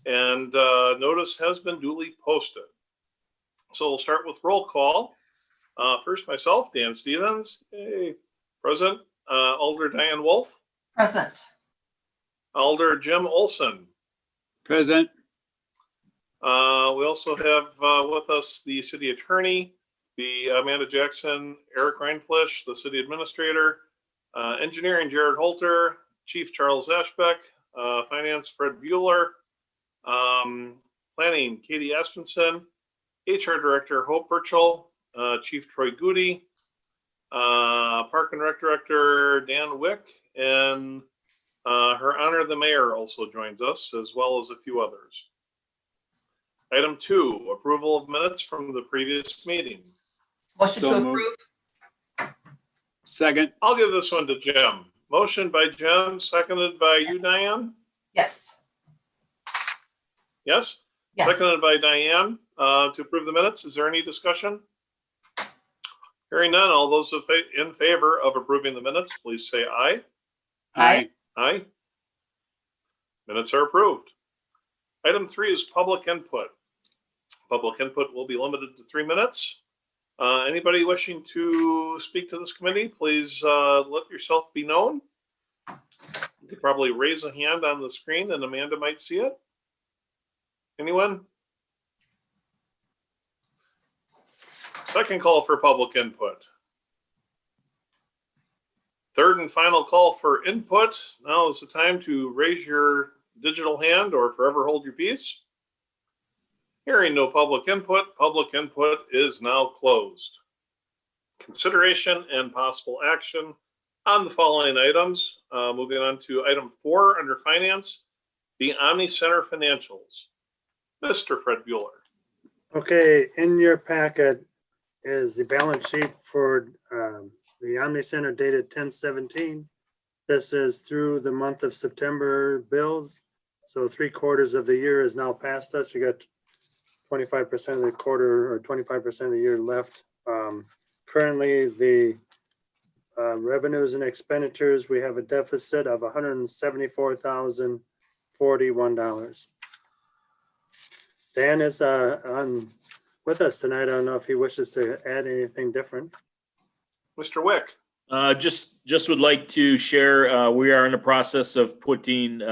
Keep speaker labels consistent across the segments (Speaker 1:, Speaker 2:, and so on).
Speaker 1: and notice has been duly posted. So we'll start with roll call. First, myself, Dan Stevens, present. Alder Diane Wolf.
Speaker 2: Present.
Speaker 1: Alder Jim Olson.
Speaker 3: Present.
Speaker 1: We also have with us the city attorney, the Amanda Jackson, Eric Reinfleisch, the city administrator, engineering Jared Holter, Chief Charles Ashbeck, finance Fred Bueller, planning Katie Espenson, HR director Hope Burchell, Chief Troy Goody, Park and Rec director Dan Wick, and Her Honor the Mayor also joins us, as well as a few others. Item 2, approval of minutes from the previous meeting.
Speaker 2: Motion
Speaker 3: So
Speaker 2: to
Speaker 3: moved.
Speaker 2: approve.
Speaker 3: Second.
Speaker 1: I'll give this one to Jim. Motion by Jim, seconded by you, Diane?
Speaker 2: Yes.
Speaker 1: Yes?
Speaker 2: Yes.
Speaker 1: Seconded by Diane to approve the minutes. Is there any discussion? Hearing none, all those in favor of approving the minutes, please say aye.
Speaker 2: Aye.
Speaker 1: Aye. Minutes are approved. Item 3 is public input. Public input will be limited to 3 minutes. Anybody wishing to speak to this committee, please let yourself be known. You could probably raise a hand on the screen and Amanda might see it. Anyone? Second call for public input. Third and final call for input. Now is the time to raise your digital hand or forever hold your peace. Hearing no public input is now closed. Consideration and possible action on the following items. Moving on to item 4 under finance, the Omni Center financials. Mr. Fred Bueller.
Speaker 4: Okay, in your packet is the balance sheet for the Omni Center dated 10/17. This is through the month of September bills. So 3/4 of the year is now past us. You got 25% of the quarter or 25% of the year left. Currently, the revenues and expenditures, we have a deficit of $174,041. Dan is on with us tonight. I don't know if he wishes to add anything different.
Speaker 1: Mr. Wick.
Speaker 5: Just would like to share, we are in the process of putting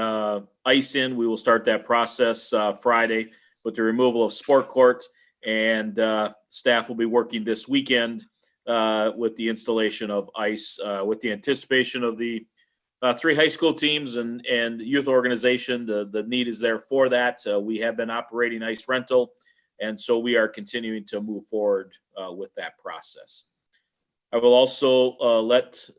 Speaker 5: ice in. We will start that process Friday with the removal of sport court, and staff will be working this weekend with the installation of ice with the anticipation of the 3 high school teams and youth organization. The need is there for that. We have been operating ice rental, and so we are continuing to move forward with that process. I will also let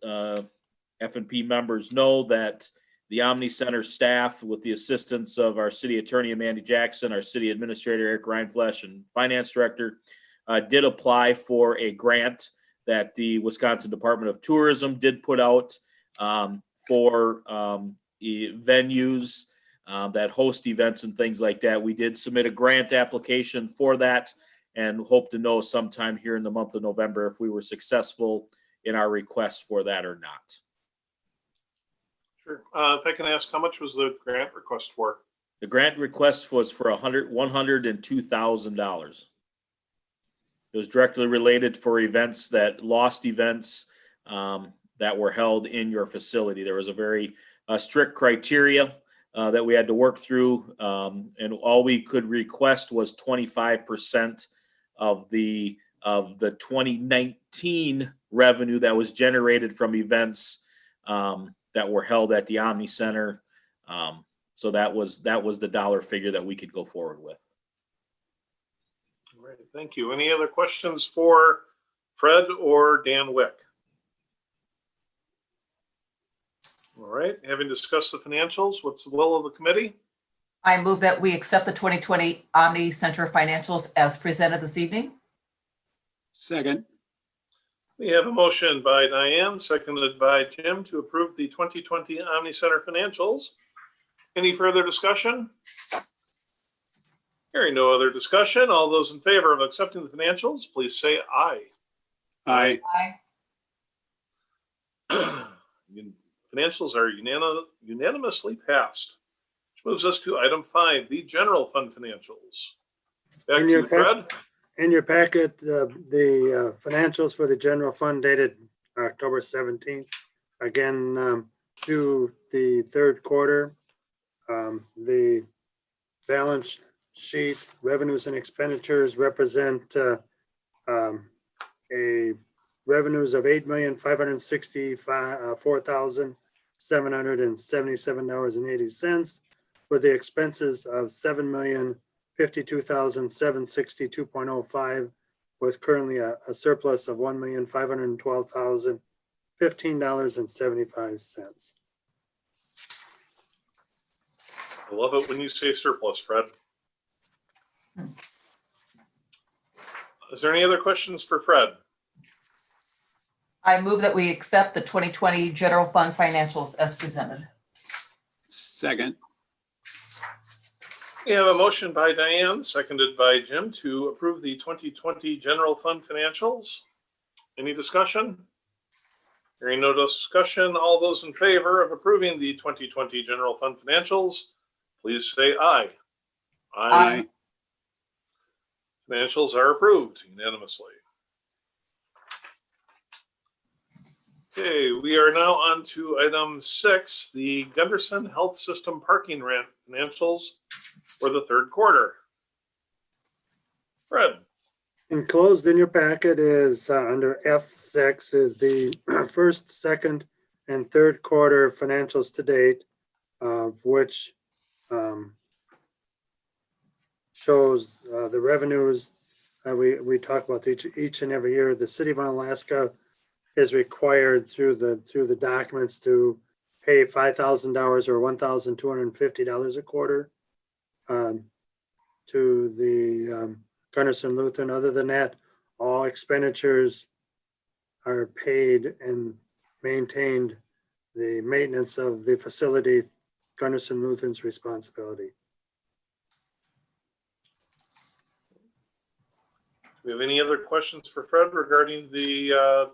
Speaker 5: F&P members know that the Omni Center staff, with the assistance of our city attorney, Amanda Jackson, our city administrator, Eric Reinfleisch, and finance director, did apply for a grant that the Wisconsin Department of Tourism did put out for venues that host events and things like that. We did submit a grant application for that and hope to know sometime here in the month of November if we were successful in our request for that or not.
Speaker 1: Sure. If I can ask, how much was the grant request for?
Speaker 5: The grant request was for $102,000. It was directly related for events lost events that were held in your facility. There was a very strict criteria that we had to work through, and all we could request was 25% of the 2019 revenue that was generated from events that were held at the Omni Center. So that was the dollar figure that we could go forward with.
Speaker 1: All right, thank you. Any other questions for Fred or Dan Wick? All right, having discussed the financials, what's the will of the committee?
Speaker 2: I move that we accept the 2020 Omni Center financials as presented this evening.
Speaker 3: Second.
Speaker 1: We have a motion by Diane, seconded by Jim, to approve the 2020 Omni Center financials. Any further discussion? Hearing no other discussion, all those in favor of accepting the financials, please say aye.
Speaker 3: Aye.
Speaker 2: Aye.
Speaker 1: Financials are unanimously passed, which Moves us to item 5, the general fund financials. Back
Speaker 4: In
Speaker 1: to
Speaker 4: your
Speaker 1: you, Fred.
Speaker 4: In your packet, the financials for the general fund dated October 17th. Again, through the third quarter, the balance sheet revenues and expenditures represent a revenues of $8,564,777.80 with the expenses of $7,052,762.05 with currently a surplus of $1,512,015.75.
Speaker 1: I love it when you say surplus, Fred. Is there any other questions for Fred?
Speaker 2: I move that we accept the 2020 general fund financials as presented.
Speaker 3: Second.
Speaker 1: We have a motion by Diane, seconded by Jim, to approve the 2020 general fund financials. Any discussion? Hearing no discussion, all those in favor of approving the 2020 general fund financials, please say aye.
Speaker 3: Aye.
Speaker 1: Financials are approved unanimously. Okay, we are now on to item 6, the Gunderson Health System parking rent financials for the third quarter. Fred.
Speaker 4: Enclosed in your packet is under F6 is the first, second, and third quarter financials to date, of which shows the revenues. We talk about each and every year. The city of Onalaska is required through the documents to pay $5,000 or $1,250 a quarter to the Gunderson Lutheran. Other than that, all expenditures are paid and maintained. The maintenance of the facility, Gunderson Lutheran's responsibility.
Speaker 1: Do we have any other questions for Fred regarding the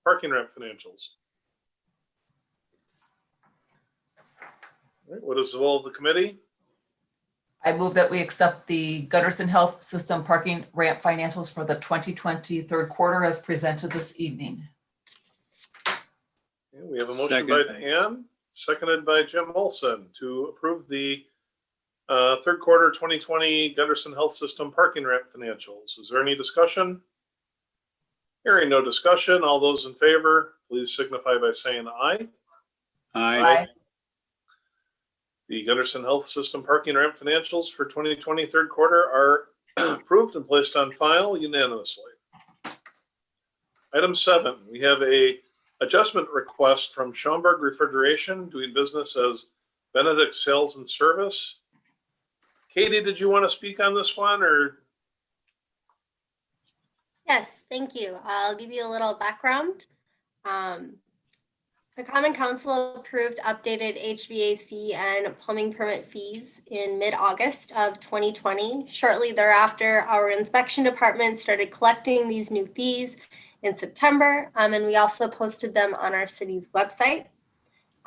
Speaker 1: parking rent financials? All right, what is the will of the committee?
Speaker 2: I move that we accept the Gunderson Health System parking ramp financials for the 2020 third quarter as presented this evening.
Speaker 1: Okay, we have a motion by Diane, seconded by Jim Olson, to approve the third quarter 2020 Gunderson Health System parking ramp financials. Is there any discussion? Hearing no discussion, all those in favor, please signify by saying aye.
Speaker 3: Aye.
Speaker 1: The Gunderson Health System parking ramp financials for 2020 third quarter are approved and placed on file unanimously. Item 7, we have a adjustment request from Schaumburg Refrigeration, doing business as Benedict Sales and Service. Katie, did you want to speak on this one, or?
Speaker 6: Yes, thank you. I'll give you a little background. The Common Council approved updated HVAC and plumbing permit fees in mid-August of 2020. Shortly thereafter, our inspection department started collecting these new fees in September, and we also posted them on our city's website.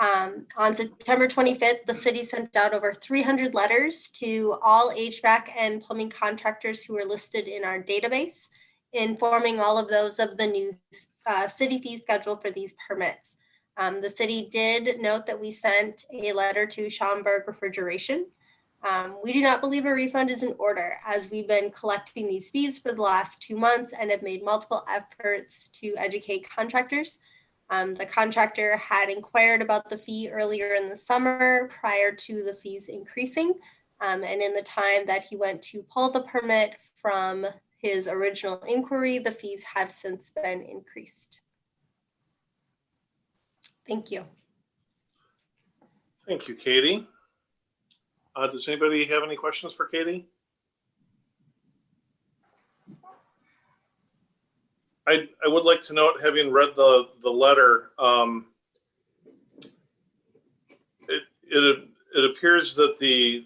Speaker 6: On September 25th, the city sent out over 300 letters to all HVAC and plumbing contractors who were listed in our database, informing all of those of the new city fee schedule for these permits. The city did note that we sent a letter to Schaumburg Refrigeration. We do not believe a refund is in order, as we've been collecting these fees for the last 2 months and have made multiple efforts to educate contractors. The contractor had inquired about the fee earlier in the summer prior to the fees increasing. And in the time that he went to pull the permit from his original inquiry, the fees have since been increased. Thank you.
Speaker 1: Thank you, Katie. Does anybody have any questions for Katie? I would like to note, having read the letter, it appears that the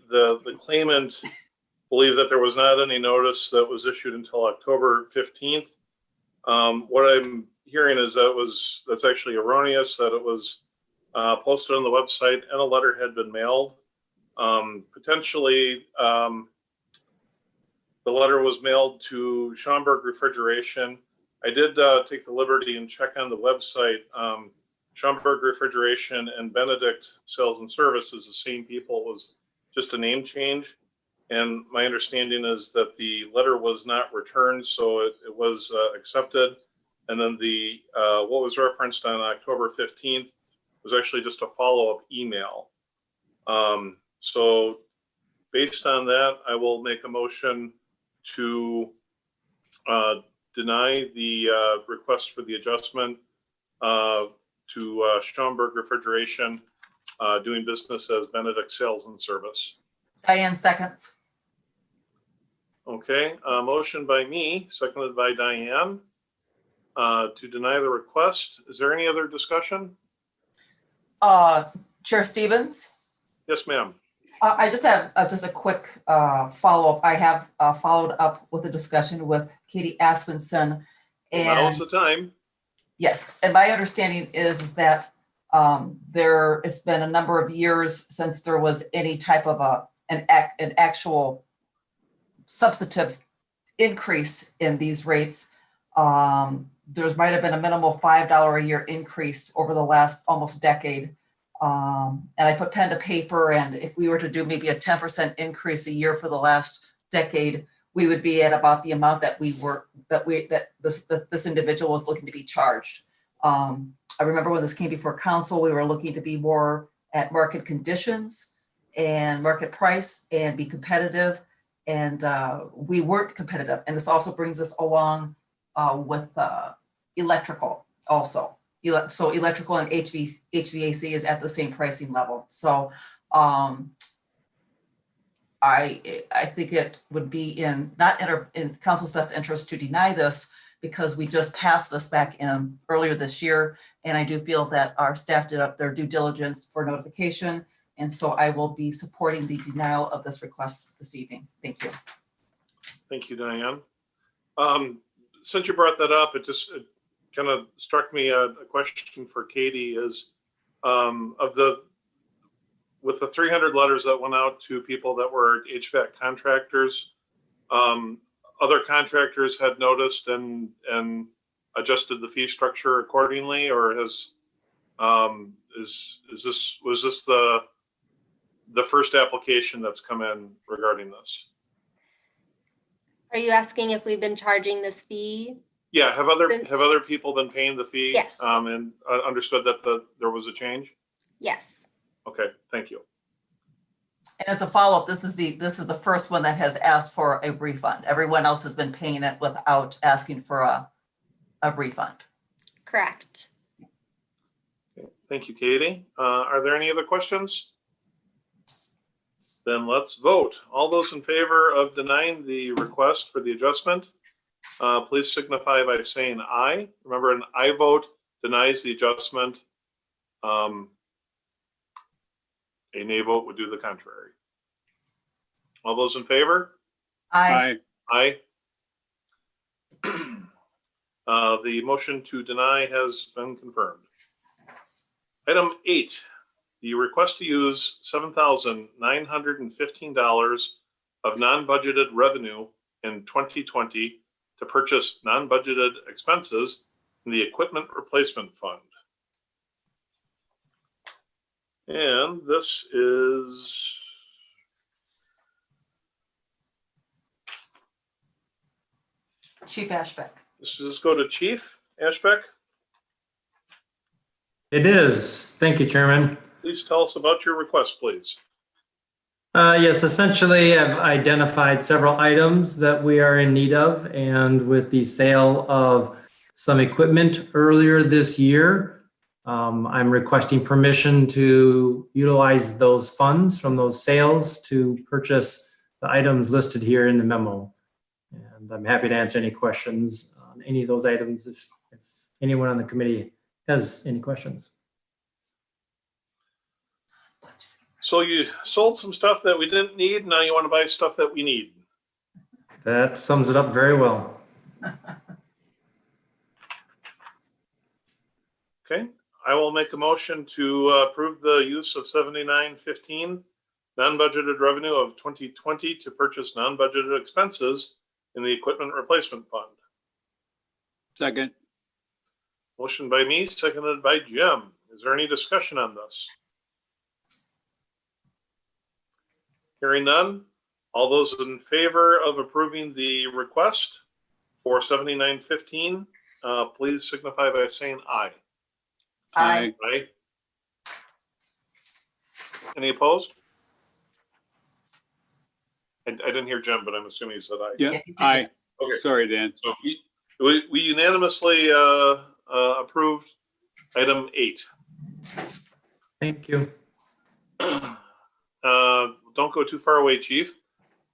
Speaker 1: claimant believed that there was not any notice that was issued until October 15th. What I'm hearing is that's actually erroneous, that it was posted on the website and a letter had been mailed. Potentially, the letter was mailed to Schaumburg Refrigeration. I did take the liberty and check on the website. Schaumburg Refrigeration and Benedict Sales and Service is the same people. It was just a name change. And my understanding is that the letter was not returned, so it was accepted. And then the what was referenced on October 15th was actually just a follow-up email. So based on that, I will make a motion to deny the request for the adjustment to Schaumburg Refrigeration, doing business as Benedict Sales and Service.
Speaker 2: Diane seconds.
Speaker 1: Okay, motion by me, seconded by Diane, to deny the request. Is there any other discussion?
Speaker 2: Chair Stevens?
Speaker 1: Yes, ma'am.
Speaker 2: I just have just a quick follow-up. I have followed up with a discussion with Katie Aspenson.
Speaker 1: Now's
Speaker 2: And
Speaker 1: the time.
Speaker 2: yes, and my understanding is that there has been a number of years since there was any type of an actual substantive increase in these rates. There might have been a minimal $5 a year increase over the last almost decade. And I put pen to paper, and if we were to do maybe a 10% increase a year for the last decade, we would be at about the amount that this individual was looking to be charged. I remember when this came before council, we were looking to be more at market conditions and market price and be competitive. And we weren't competitive. And this also brings us along with electrical also. So electrical and HVAC is at the same pricing level. So I think it would be not in council's best interest to deny this, because we just passed this back in earlier this year. And I do feel that our staff did up their due diligence for notification. And so I will be supporting the denial of this request this evening. Thank you.
Speaker 1: Thank you, Diane. Since you brought that up, it kind of struck me a question for Katie is with the 300 letters that went out to people that were HVAC contractors, other contractors had noticed and adjusted the fee structure accordingly, or was this the first application that's come in regarding this?
Speaker 6: Are you asking if we've been charging this fee?
Speaker 1: Yeah, have other people been paying the fee?
Speaker 6: Yes.
Speaker 1: And understood that there was a change?
Speaker 6: Yes.
Speaker 1: Okay, thank you.
Speaker 2: And as a follow-up, this is the first one that has asked for a refund. Everyone else has been paying it without asking for a refund.
Speaker 6: Correct.
Speaker 1: Okay, thank you, Katie. Are there any other questions? Then let's vote. All those in favor of denying the request for the adjustment, please signify by saying aye. Remember, an aye vote denies the adjustment. A nay vote would do the contrary. All those in favor?
Speaker 2: Aye.
Speaker 3: Aye.
Speaker 1: Aye. The motion to deny has been confirmed. Item 8, the request to use $7,915 of non-budgeted revenue in 2020 to purchase non-budgeted expenses in the Equipment Replacement Fund. And this is
Speaker 2: Chief Ashbeck.
Speaker 1: Does this go to Chief Ashbeck?
Speaker 7: It is. Thank you, Chairman.
Speaker 1: Please tell us about your request, please.
Speaker 7: Yes, essentially, I've identified several items that we are in need of, and with the sale of some equipment earlier this year, I'm requesting permission to utilize those funds from those sales to purchase the items listed here in the memo. And I'm happy to answer any questions on any of those items if anyone on the committee has any questions.
Speaker 1: So you sold some stuff that we didn't need. Now you want to buy stuff that we need.
Speaker 7: That sums it up very well.
Speaker 1: Okay, I will make a motion to approve the use of $79.15 non-budgeted revenue of 2020 to purchase non-budgeted expenses in the equipment replacement fund.
Speaker 3: Second.
Speaker 1: Motion by me, seconded by Jim. Is there any discussion on this? Hearing none. All those in favor of approving the request for 7915, please signify by saying aye.
Speaker 2: Aye.
Speaker 1: Aye. Any opposed? I didn't hear Jim, but I'm assuming he said aye.
Speaker 3: Yeah, aye.
Speaker 1: Okay.
Speaker 3: Sorry, Dan.
Speaker 1: So we unanimously approved item 8.
Speaker 7: Thank you.
Speaker 1: Don't go too far away, Chief.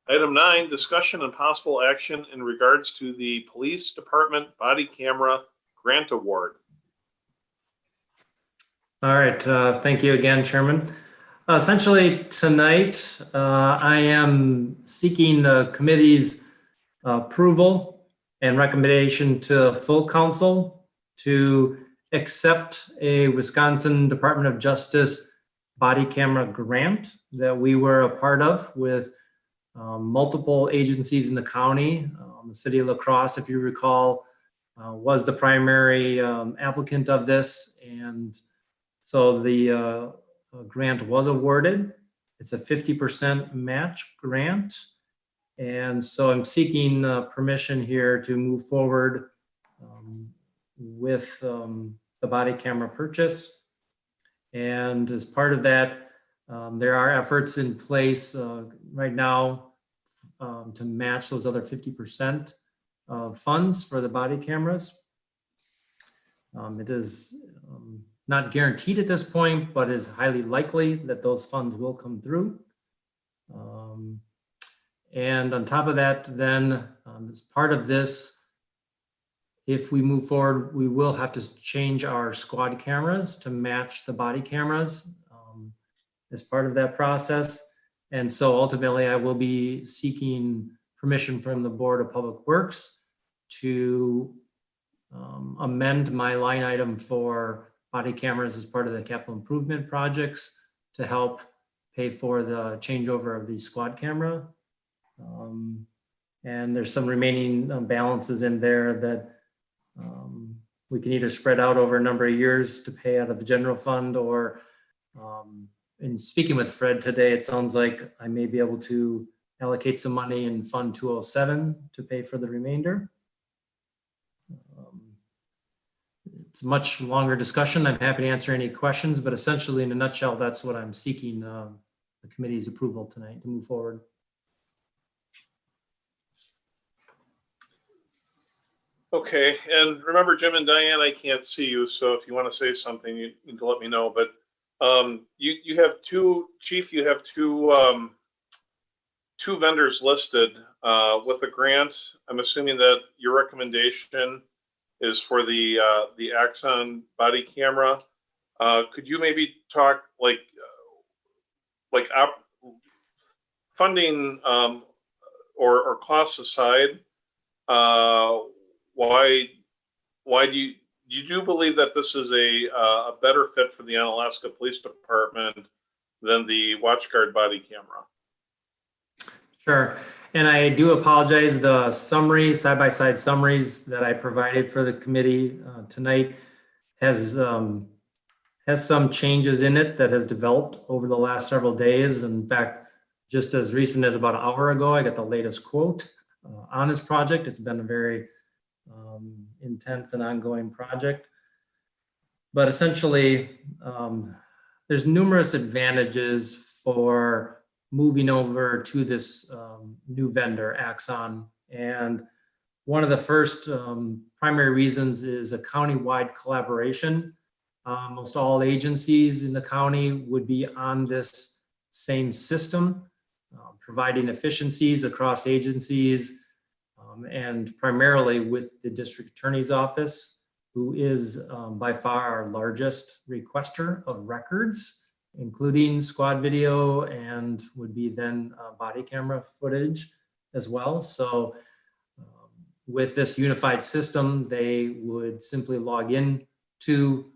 Speaker 1: Item 9, discussion and possible action in regards to the Police Department Body Camera Grant Award.
Speaker 7: All right, thank you again, Chairman. Essentially, tonight, I am seeking the committee's approval and recommendation to full council to accept a Wisconsin Department of Justice body camera grant that we were a part of with multiple agencies in the county. The city of La Crosse, if you recall, was the primary applicant of this. And so the grant was awarded. It's a 50% match grant. And so I'm seeking permission here to move forward with the body camera purchase. And as part of that, there are efforts in place right now to match those other 50% of funds for the body cameras. It is not guaranteed at this point, but is highly likely that those funds will come through. And on top of that, then as part of this, if we move forward, we will have to change our squad cameras to match the body cameras as part of that process. And so ultimately, I will be seeking permission from the Board of Public Works to amend my line item for body cameras as part of the capital improvement projects to help pay for the changeover of the squad camera. And there's some remaining balances in there that we can either spread out over a number of years to pay out of the general fund, or in speaking with Fred today, it sounds like I may be able to allocate some money in Fund 207 to pay for the remainder. It's a much longer discussion. I'm happy to answer any questions, but essentially in a nutshell, that's what I'm seeking the committee's approval tonight to move forward.
Speaker 1: Okay, and remember, Jim and Diane, I can't see you, so if you want to say something, you need to let me know. But you have two, Chief, you have two vendors listed with the grant. I'm assuming that your recommendation is for the Axon body camera. Could you maybe talk like funding or costs aside? Why do you believe that this is a better fit for the Onalaska Police Department than the WatchGuard body camera?
Speaker 7: Sure. And I do apologize. The summary, side-by-side summaries that I provided for the committee tonight has some changes in it that has developed over the last several days. In fact, just as recent as about an hour ago, I got the latest quote on this project. It's been a very intense and ongoing project. But essentially, there's numerous advantages for moving over to this new vendor, Axon. And one of the first primary reasons is a county-wide collaboration. Most all agencies in the county would be on this same system, providing efficiencies across agencies, and primarily with the district attorney's office, who is by far our largest requester of records, including squad video, and would be then body camera footage as well. So with this unified system, they would simply log in to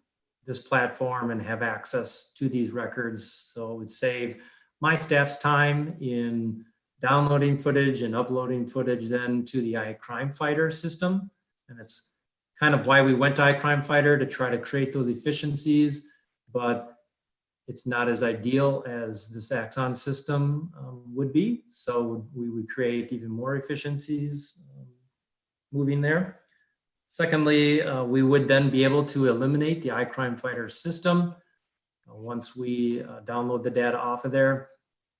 Speaker 7: this platform and have access to these records. So it would save my staff's time in downloading footage and uploading footage then to the iCrime Fighter system. And it's kind of why we went to iCrime Fighter, to try to create those efficiencies, but it's not as ideal as this Axon system would be. So we would create even more efficiencies moving there. Secondly, we would then be able to eliminate the iCrime Fighter system once we download the data off of there.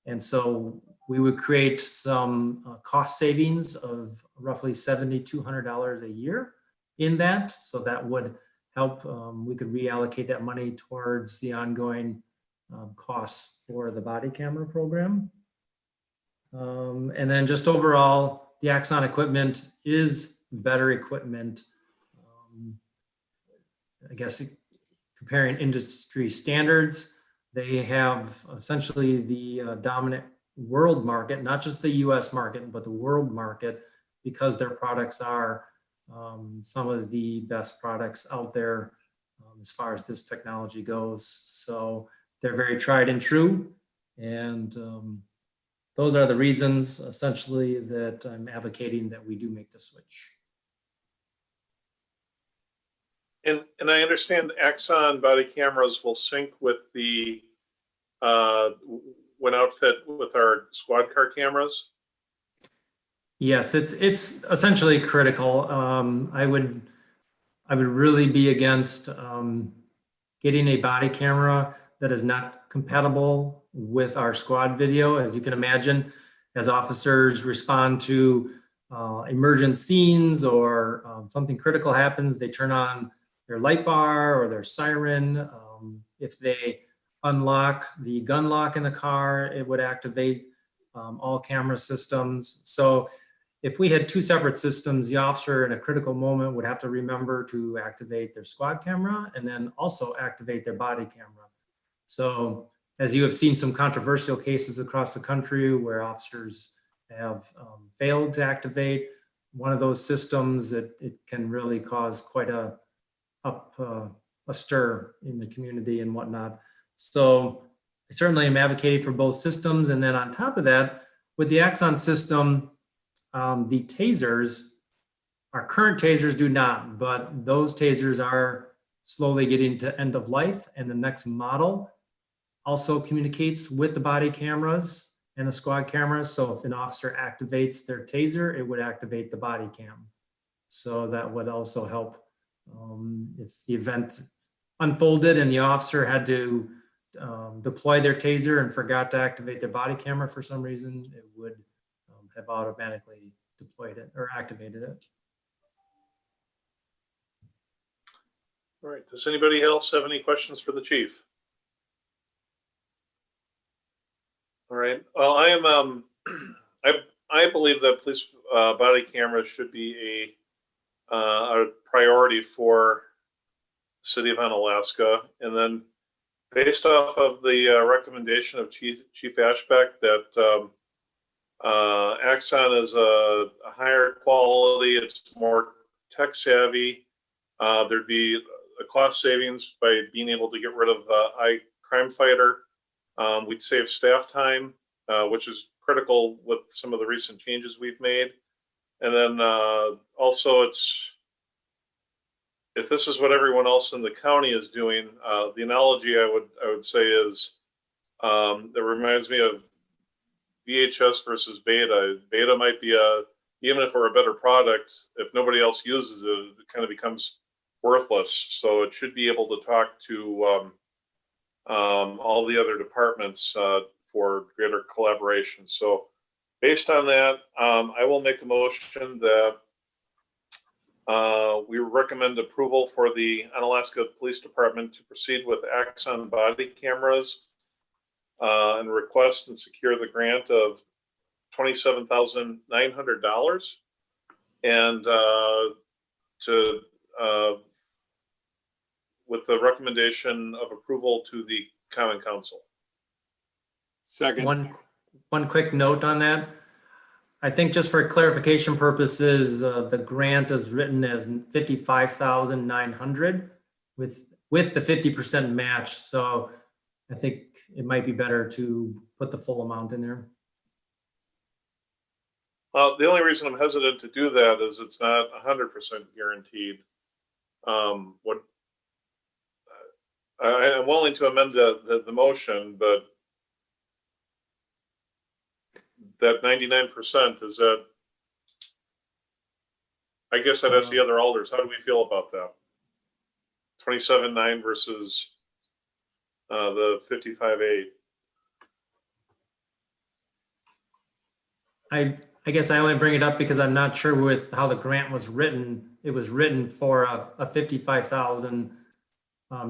Speaker 7: And so we would create some cost savings of roughly $7,200 a year in that. So that would help. We could reallocate that money towards the ongoing costs for the body camera program. And then just overall, the Axon equipment is better equipment. I guess comparing industry standards, they have essentially the dominant world market, not just the US market, but the world market, because their products are some of the best products out there as far as this technology goes. So they're very tried and true. And those are the reasons essentially that I'm advocating that we do make the switch.
Speaker 1: And I understand Axon body cameras will sync with the when outfit with our squad car cameras.
Speaker 7: Yes, it's essentially critical. I would really be against getting a body camera that is not compatible with our squad video. As you can imagine, as officers respond to emergent scenes or something critical happens, they turn on their light bar or their siren. If they unlock the gun lock in the car, it would activate all camera systems. So if we had two separate systems, the officer in a critical moment would have to remember to activate their squad camera and then also activate their body camera. So as you have seen some controversial cases across the country where officers have failed to activate one of those systems, it can really cause quite a stir in the community and whatnot. So I certainly am advocating for both systems. And then on top of that, with the Axon system, the tasers, our current tasers do not, but those tasers are slowly getting to end of life. And the next model also communicates with the body cameras and the squad cameras. So if an officer activates their taser, it would activate the body cam. So that would also help. If the event unfolded and the officer had to deploy their taser and forgot to activate their body camera for some reason, it would have automatically deployed it or activated it.
Speaker 1: All right. Does anybody else have any questions for the chief? All right. Well, I am. I believe that police body cameras should be a priority for the city of Onalaska, and then based off of the recommendation of Chief Ashbeck that Axon is a higher quality, it's more tech savvy. There'd be a cost savings by being able to get rid of iCrime Fighter. We'd save staff time, which is critical with some of the recent changes we've made. And then also if this is what everyone else in the county is doing, the analogy I would say is that reminds me of VHS versus Beta. Beta might be even if we're a better product, if nobody else uses it, it kind of becomes worthless. So it should be able to talk to all the other departments for greater collaboration. So based on that, I will make a motion that we recommend approval for the Onalaska Police Department to proceed with Axon body cameras and request and secure the grant of $27,900 and with the recommendation of approval to the Common Council.
Speaker 3: Second.
Speaker 7: One quick note on that. I think just for clarification purposes, the grant is written as $55,900 with the 50% match. So I think it might be better to put the full amount in there.
Speaker 1: Well, the only reason I'm hesitant to do that is it's not 100% guaranteed. What I'm willing to amend the motion, but that 99% is that. I guess I'd ask the other alders, how do we feel about that? 27.9 versus the 55.8.
Speaker 7: I guess I only bring it up because I'm not sure with how the grant was written. It was written for a $55,000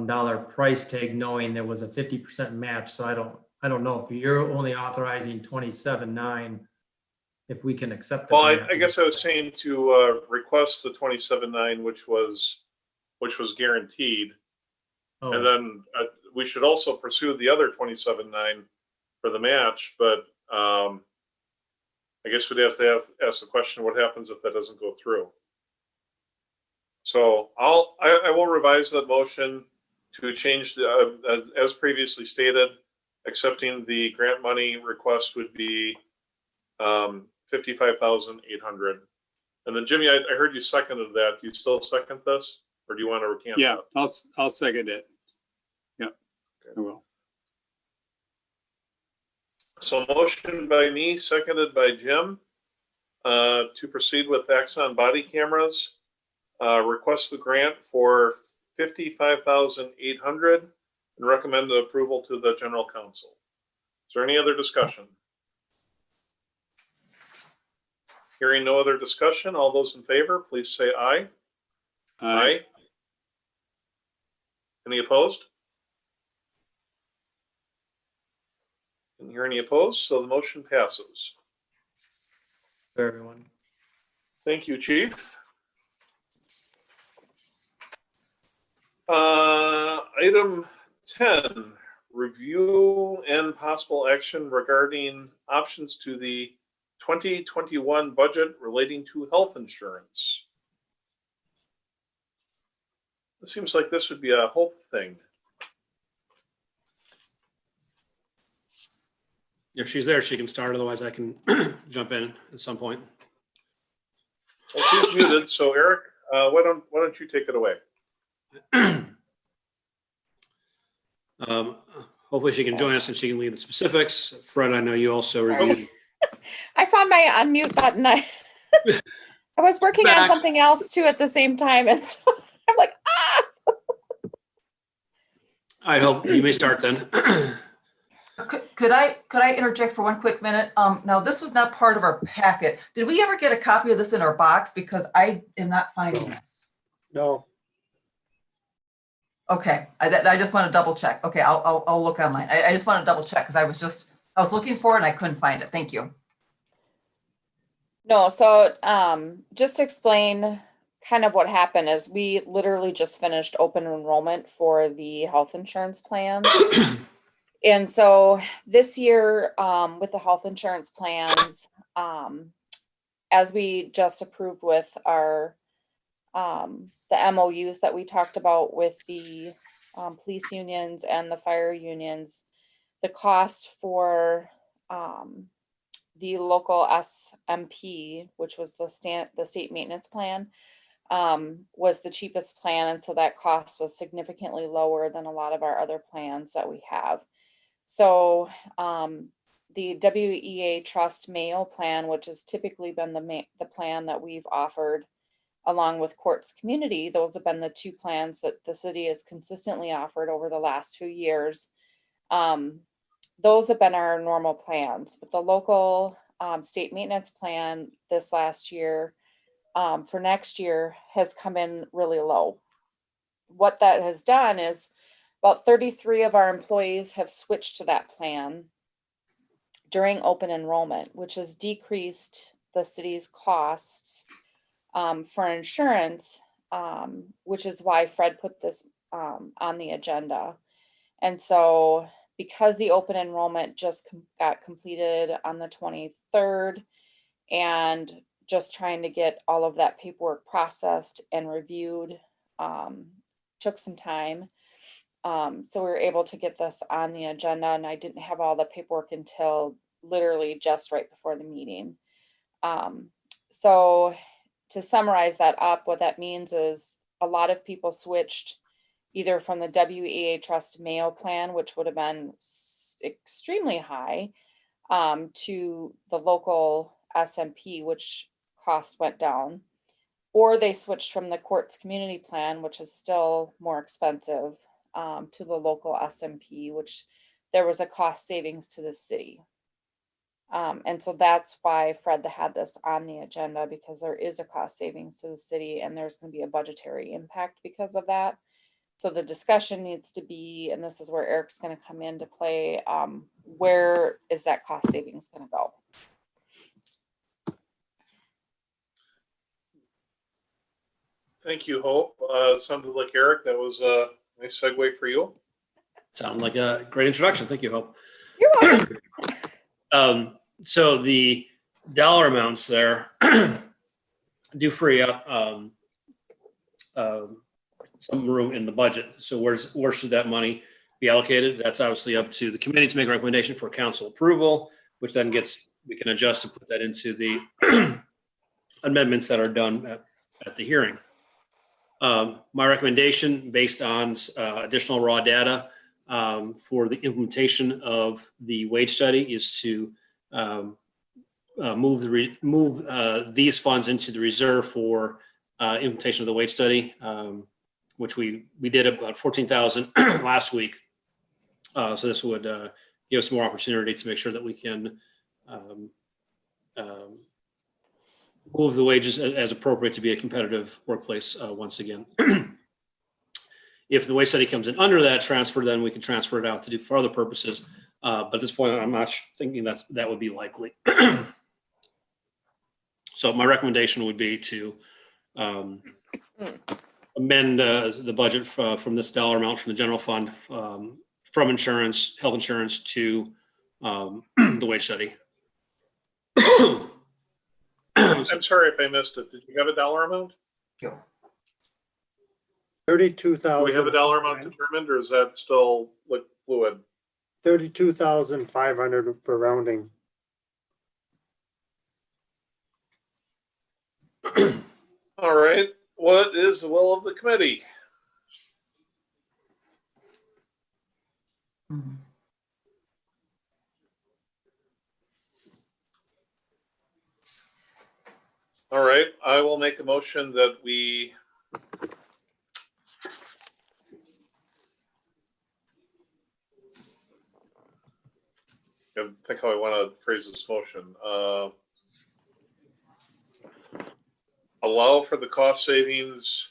Speaker 7: dollar price tag, knowing there was a 50% match. So I don't know if you're only authorizing 27.9, if we can accept.
Speaker 1: Well, I guess I was saying to request the 27.9, which was guaranteed,
Speaker 7: Oh,
Speaker 1: and then we should also pursue the other 27.9 for the match. But I guess we'd have to ask the question: what happens if that doesn't go through? So I will revise that motion to change the as previously stated. Accepting the grant money request would be 55,800. And then Jimmy, I heard you seconded that. Do you still second this, or do you want to recant?
Speaker 3: Yeah,
Speaker 1: that?
Speaker 3: I'll second it. Yeah, I will.
Speaker 1: So motion by me, seconded by Jim, to proceed with Axon body cameras. Request the grant for 55,800 and recommend approval to the general council. Is there any other discussion? Hearing no other discussion, all those in favor, please say aye. Aye. Any opposed? Didn't hear any opposed, so the motion passes.
Speaker 7: for everyone.
Speaker 1: Thank you, Chief. Item 10, review and possible action regarding options to the 2021 budget relating to health insurance. It seems like this would be a hope thing.
Speaker 8: If she's there, she can start. Otherwise, I can jump in at some point.
Speaker 1: Well, she's muted, so Eric, why don't you take it away?
Speaker 8: Hopefully she can join us and she can lead the specifics. Fred, I know you also reviewed.
Speaker 9: I found my unmute button. I was working on
Speaker 8: Back.
Speaker 9: something else too at the same time, and so I'm like, ah.
Speaker 8: I hope you may start then.
Speaker 2: Could I interject for one quick minute? Now, this was not part of our packet. Did we ever get a copy of this in our box? Because I am not finding this.
Speaker 4: No,
Speaker 2: Okay, I just want to double check. Okay, I'll look online. I just want to double check because I was looking for it and I couldn't find it. Thank you.
Speaker 9: No, so just to explain kind of what happened is we literally just finished open enrollment for the health insurance plan. And so this year with the health insurance plans, as we just approved with our the MOUs that we talked about with the police unions and the fire unions, the cost for the local SMP, which was the state maintenance plan, was the cheapest plan. And so that cost was significantly lower than a lot of our other plans that we have. So the WEA Trust Mayo plan, which has typically been the plan that we've offered along with Courts Community, those have been the two plans that the city has consistently offered over the last few years. Those have been our normal plans, but the local state maintenance plan this last year for next year has come in really low. What that has done is about 33 of our employees have switched to that plan during open enrollment, which has decreased the city's costs for insurance, which is why Fred put this on the agenda. And so because the open enrollment just got completed on the 23rd and just trying to get all of that paperwork processed and reviewed took some time. So we were able to get this on the agenda, and I didn't have all the paperwork until literally just right before the meeting. So to summarize that up, what that means is a lot of people switched either from the WEA Trust Mayo plan, which would have been extremely high, to the local SMP, which cost went down, or they switched from the courts community plan, which is still more expensive, to the local SMP, which there was a cost savings to the city. And so that's why Fred had this on the agenda, because there is a cost savings to the city and there's going to be a budgetary impact because of that. So the discussion needs to be, and this is where Eric's going to come into play, where is that cost savings going to go?
Speaker 1: Thank you, Hope. It sounded like Eric, that was a nice segue for you.
Speaker 8: Sound like a great introduction. Thank you, Hope.
Speaker 9: You're welcome.
Speaker 8: So the dollar amounts there do free up some room in the budget. So where should that money be allocated? That's obviously up to the committee to make a recommendation for council approval, which then we can adjust and put that into the amendments that are done at the hearing. My recommendation, based on additional raw data for the implementation of the wage study, is to move these funds into the reserve for implementation of the wage study, which we did about 14,000 last week. So this would give us more opportunity to make sure that we can move the wages as appropriate to be a competitive workplace once again. If the wage study comes in under that transfer, then we can transfer it out to do for other purposes. But at this point, I'm not thinking that would be likely. So my recommendation would be to amend the budget from this dollar amount from the general fund, from insurance, health insurance, to the wage study.
Speaker 1: I'm sorry if I missed it. Did you have a dollar amount?
Speaker 4: 32,000.
Speaker 1: Do we have a dollar amount determined, or is that still like fluid?
Speaker 4: 32,500 for rounding.
Speaker 1: All right. What is the will of the committee?
Speaker 2: Mhm.
Speaker 1: All right. I will make a motion that we I think how I want to phrase this motion. Allow for the cost savings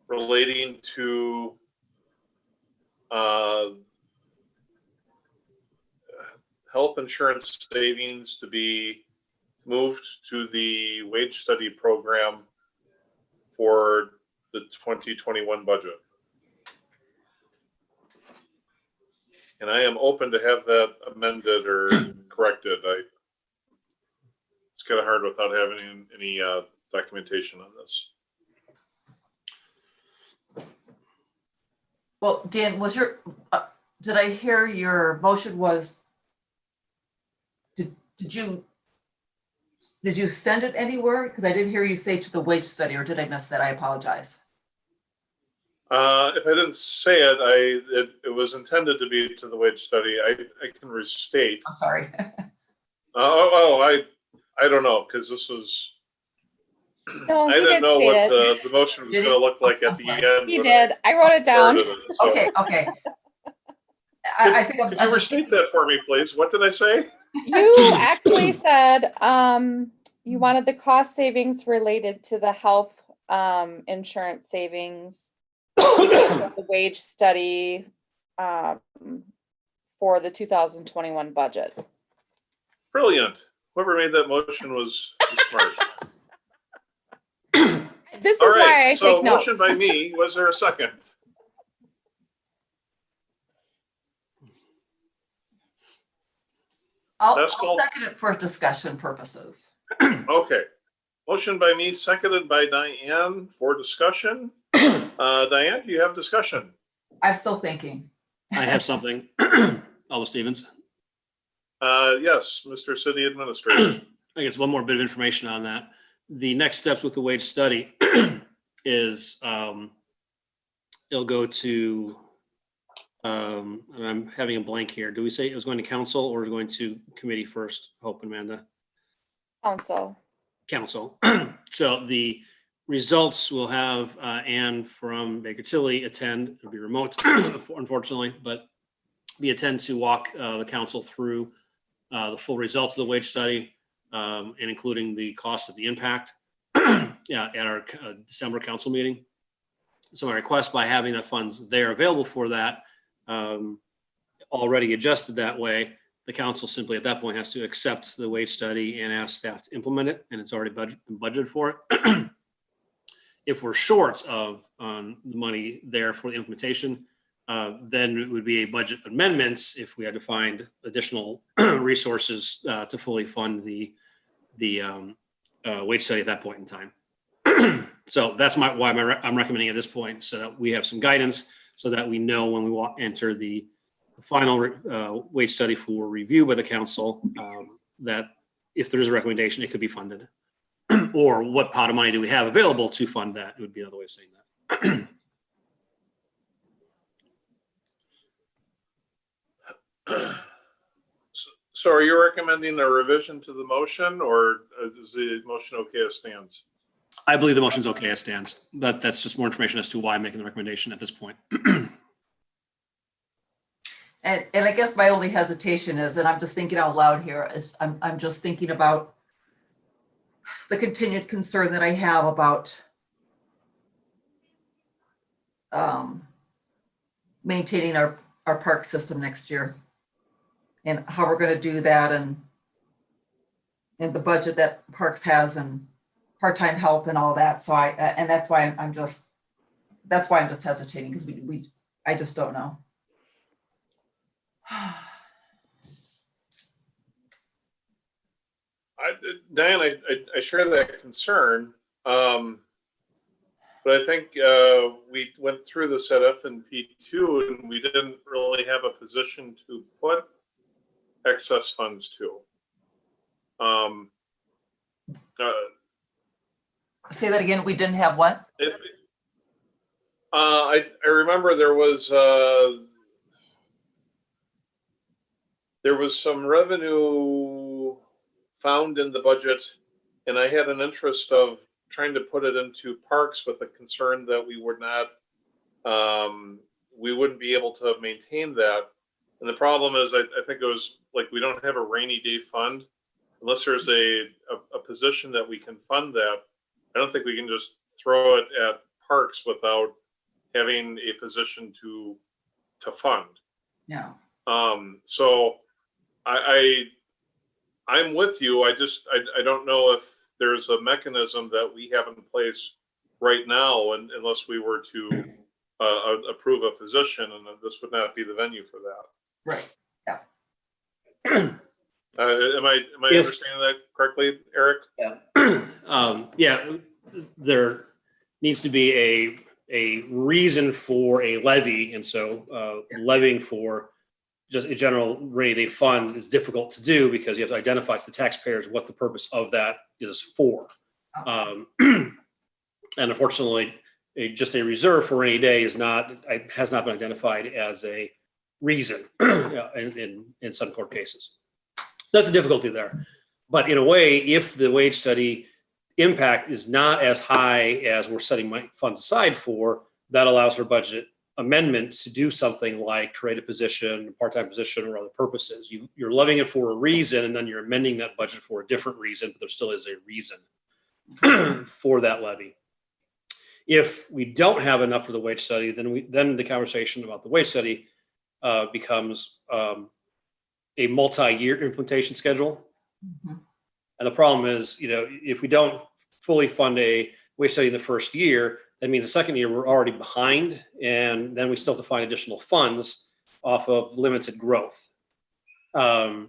Speaker 1: relating to health insurance savings to be moved to the wage study program for the 2021 budget. And I am open to have that amended or corrected. It's kind of hard without having any documentation on this.
Speaker 2: Well, Dan, was did I hear your motion was, did you send it anywhere? Because I didn't hear you say to the wage study, or did I miss that? I apologize.
Speaker 1: If I didn't say it, it was intended to be to the wage study. I can restate.
Speaker 2: I'm sorry.
Speaker 1: I don't know, because this was,
Speaker 9: No,
Speaker 1: I
Speaker 9: he
Speaker 1: didn't
Speaker 9: did
Speaker 1: know
Speaker 9: state
Speaker 1: what
Speaker 9: it.
Speaker 1: the motion was
Speaker 2: Did
Speaker 1: going to
Speaker 2: he?
Speaker 1: look like at
Speaker 2: I'm
Speaker 1: the
Speaker 2: sorry.
Speaker 1: end.
Speaker 9: He
Speaker 1: when
Speaker 9: did. I wrote it down.
Speaker 1: started it. So,
Speaker 2: Okay. I think
Speaker 1: could you restate that for me, please? What did I say?
Speaker 9: You actually said you wanted the cost savings related to the health insurance savings, the wage study for the 2021 budget.
Speaker 1: Brilliant. Whoever made that motion was smart.
Speaker 9: This
Speaker 1: All
Speaker 9: is why I
Speaker 1: right. So
Speaker 9: take notes.
Speaker 1: motion by me. Was there a second?
Speaker 2: I'll
Speaker 1: That's called-
Speaker 2: second it for discussion purposes.
Speaker 1: Okay. Motion by me, seconded by Diane for discussion. Diane, do you have discussion?
Speaker 2: I'm still thinking.
Speaker 8: I have something. Alva Stevens.
Speaker 1: Yes, Mr. City Administrator.
Speaker 8: I guess one more bit of information on that. The next steps with the wage study is it'll go to, and I'm having a blank here. Do we say it was going to council or is it going to committee first? Hope and Amanda.
Speaker 9: Council.
Speaker 8: Council. So the results will have Ann from Baker Tilly attend. It'll be remote, unfortunately, but we intend to walk the council through the full results of the wage study, and including the cost of the impact yeah, at our December council meeting. So my request, by having the funds there available for that, already adjusted that way, the council simply at that point has to accept the wage study and ask staff to implement it, and it's already been budgeted for it. If we're short of the money there for the implementation, then it would be a budget amendments if we had to find additional resources to fully fund the wage study at that point in time. So that's why I'm recommending at this point, so that we have some guidance, so that we know when we enter the final wage study for review by the council, that if there is a recommendation, it could be funded. Or what pot of money do we have available to fund that? It would be another way of saying that.
Speaker 1: So are you recommending a revision to the motion, or is the motion okay as stands?
Speaker 8: I believe the motion's okay as stands, but that's just more information as to why I'm making the recommendation at this point.
Speaker 2: And I guess my only hesitation is, and I'm just thinking out loud here, is I'm just thinking about the continued concern that I have about maintaining our park system next year, and how we're going to do that, and the budget that Parks has, and part-time help and all that. So and that's why I'm just hesitating, because I just don't know.
Speaker 1: Diane, I share that concern, but I think we went through this at FNP2 and we didn't really have a position to put excess funds to.
Speaker 2: Say that again. We didn't have what?
Speaker 1: I remember there was some revenue found in the budget, and I had an interest of trying to put it into parks with a concern that we wouldn't be able to maintain that. And the problem is, I think it was like, we don't have a rainy day fund unless there's a position that we can fund that. I don't think we can just throw it at parks without having a position to fund.
Speaker 2: Yeah.
Speaker 1: So I'm with you. I don't know if there's a mechanism that we have in place right now, and unless we were to approve a position, and this would not be the venue for that.
Speaker 2: Right. Yeah.
Speaker 1: Am I understanding that correctly, Eric?
Speaker 8: Yeah. Yeah, there needs to be a reason for a levy, and so levying for just a general rainy day fund is difficult to do, because you have to identify to the taxpayers what the purpose of that is for. And unfortunately, just a reserve for rainy day has not been identified as a reason in some court cases. That's the difficulty there. But in a way, if the wage study impact is not as high as we're setting funds aside for, that allows for budget amendment to do something like create a position, a part-time position, or other purposes. You're levying it for a reason, and then you're amending that budget for a different reason, but there still is a reason for that levy. If we don't have enough for the wage study, then the conversation about the wage study becomes a multi-year implementation schedule.
Speaker 2: Mm-hmm.
Speaker 8: And the problem is, if we don't fully fund a wage study in the first year, that means the second year we're already behind, and then we still have to find additional funds off of limited growth. So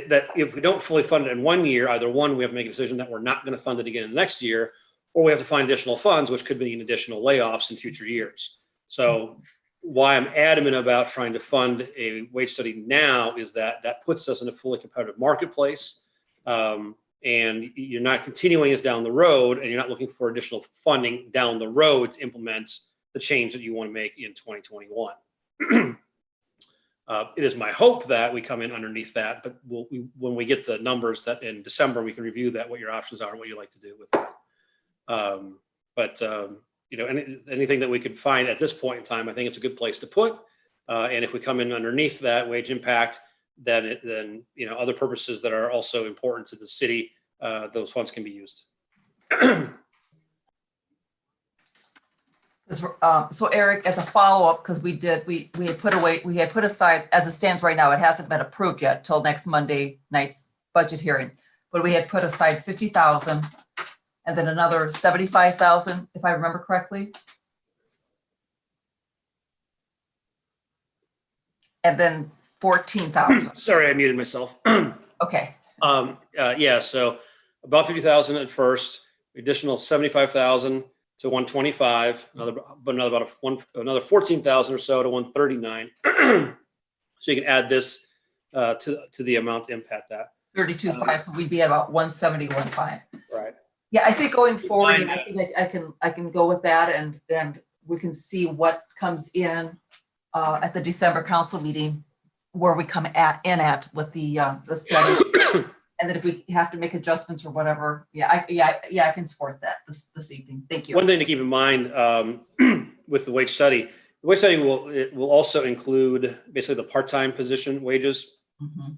Speaker 8: that if we don't fully fund it in 1 year, either one, we have to make a decision that we're not going to fund it again in the next year, or we have to find additional funds, which could mean additional layoffs in future years. So why I'm adamant about trying to fund a wage study now is that that puts us in a fully competitive marketplace. And you're not continuing us down the road, and you're not looking for additional funding down the road to implement the change that you want to make in 2021. It is my hope that we come in underneath that, but when we get the numbers that in December, we can review that, what your options are and what you like to do with that. You know, anything that we could find at this point in time, I think it's a good place to put. And if we come in underneath that wage impact, then you know, other purposes that are also important to the city, those funds can be used.
Speaker 2: So Eric, as a follow-up, because we had put aside, as it stands right now, it hasn't been approved yet till next Monday night's budget hearing, but we had put aside 50,000 and then another 75,000, if I remember correctly. And then 14,000.
Speaker 8: Sorry, I muted myself.
Speaker 2: Okay.
Speaker 8: Yeah, so about 50,000 at first, additional 75,000 to 125, another 14,000 or so to 139. So you can add this to the amount to impact that.
Speaker 2: 32.5, so we'd be at about 171.5.
Speaker 8: Right.
Speaker 2: Yeah, I think going forward,
Speaker 8: Fine.
Speaker 2: I think I can go with that, and we can see what comes in at the December council meeting, where we come at with the study. And then if we have to make adjustments or whatever, I can support that this evening. Thank you.
Speaker 8: One thing to keep in mind with the wage study will also include basically the part-time position wages.
Speaker 2: Mm-hmm.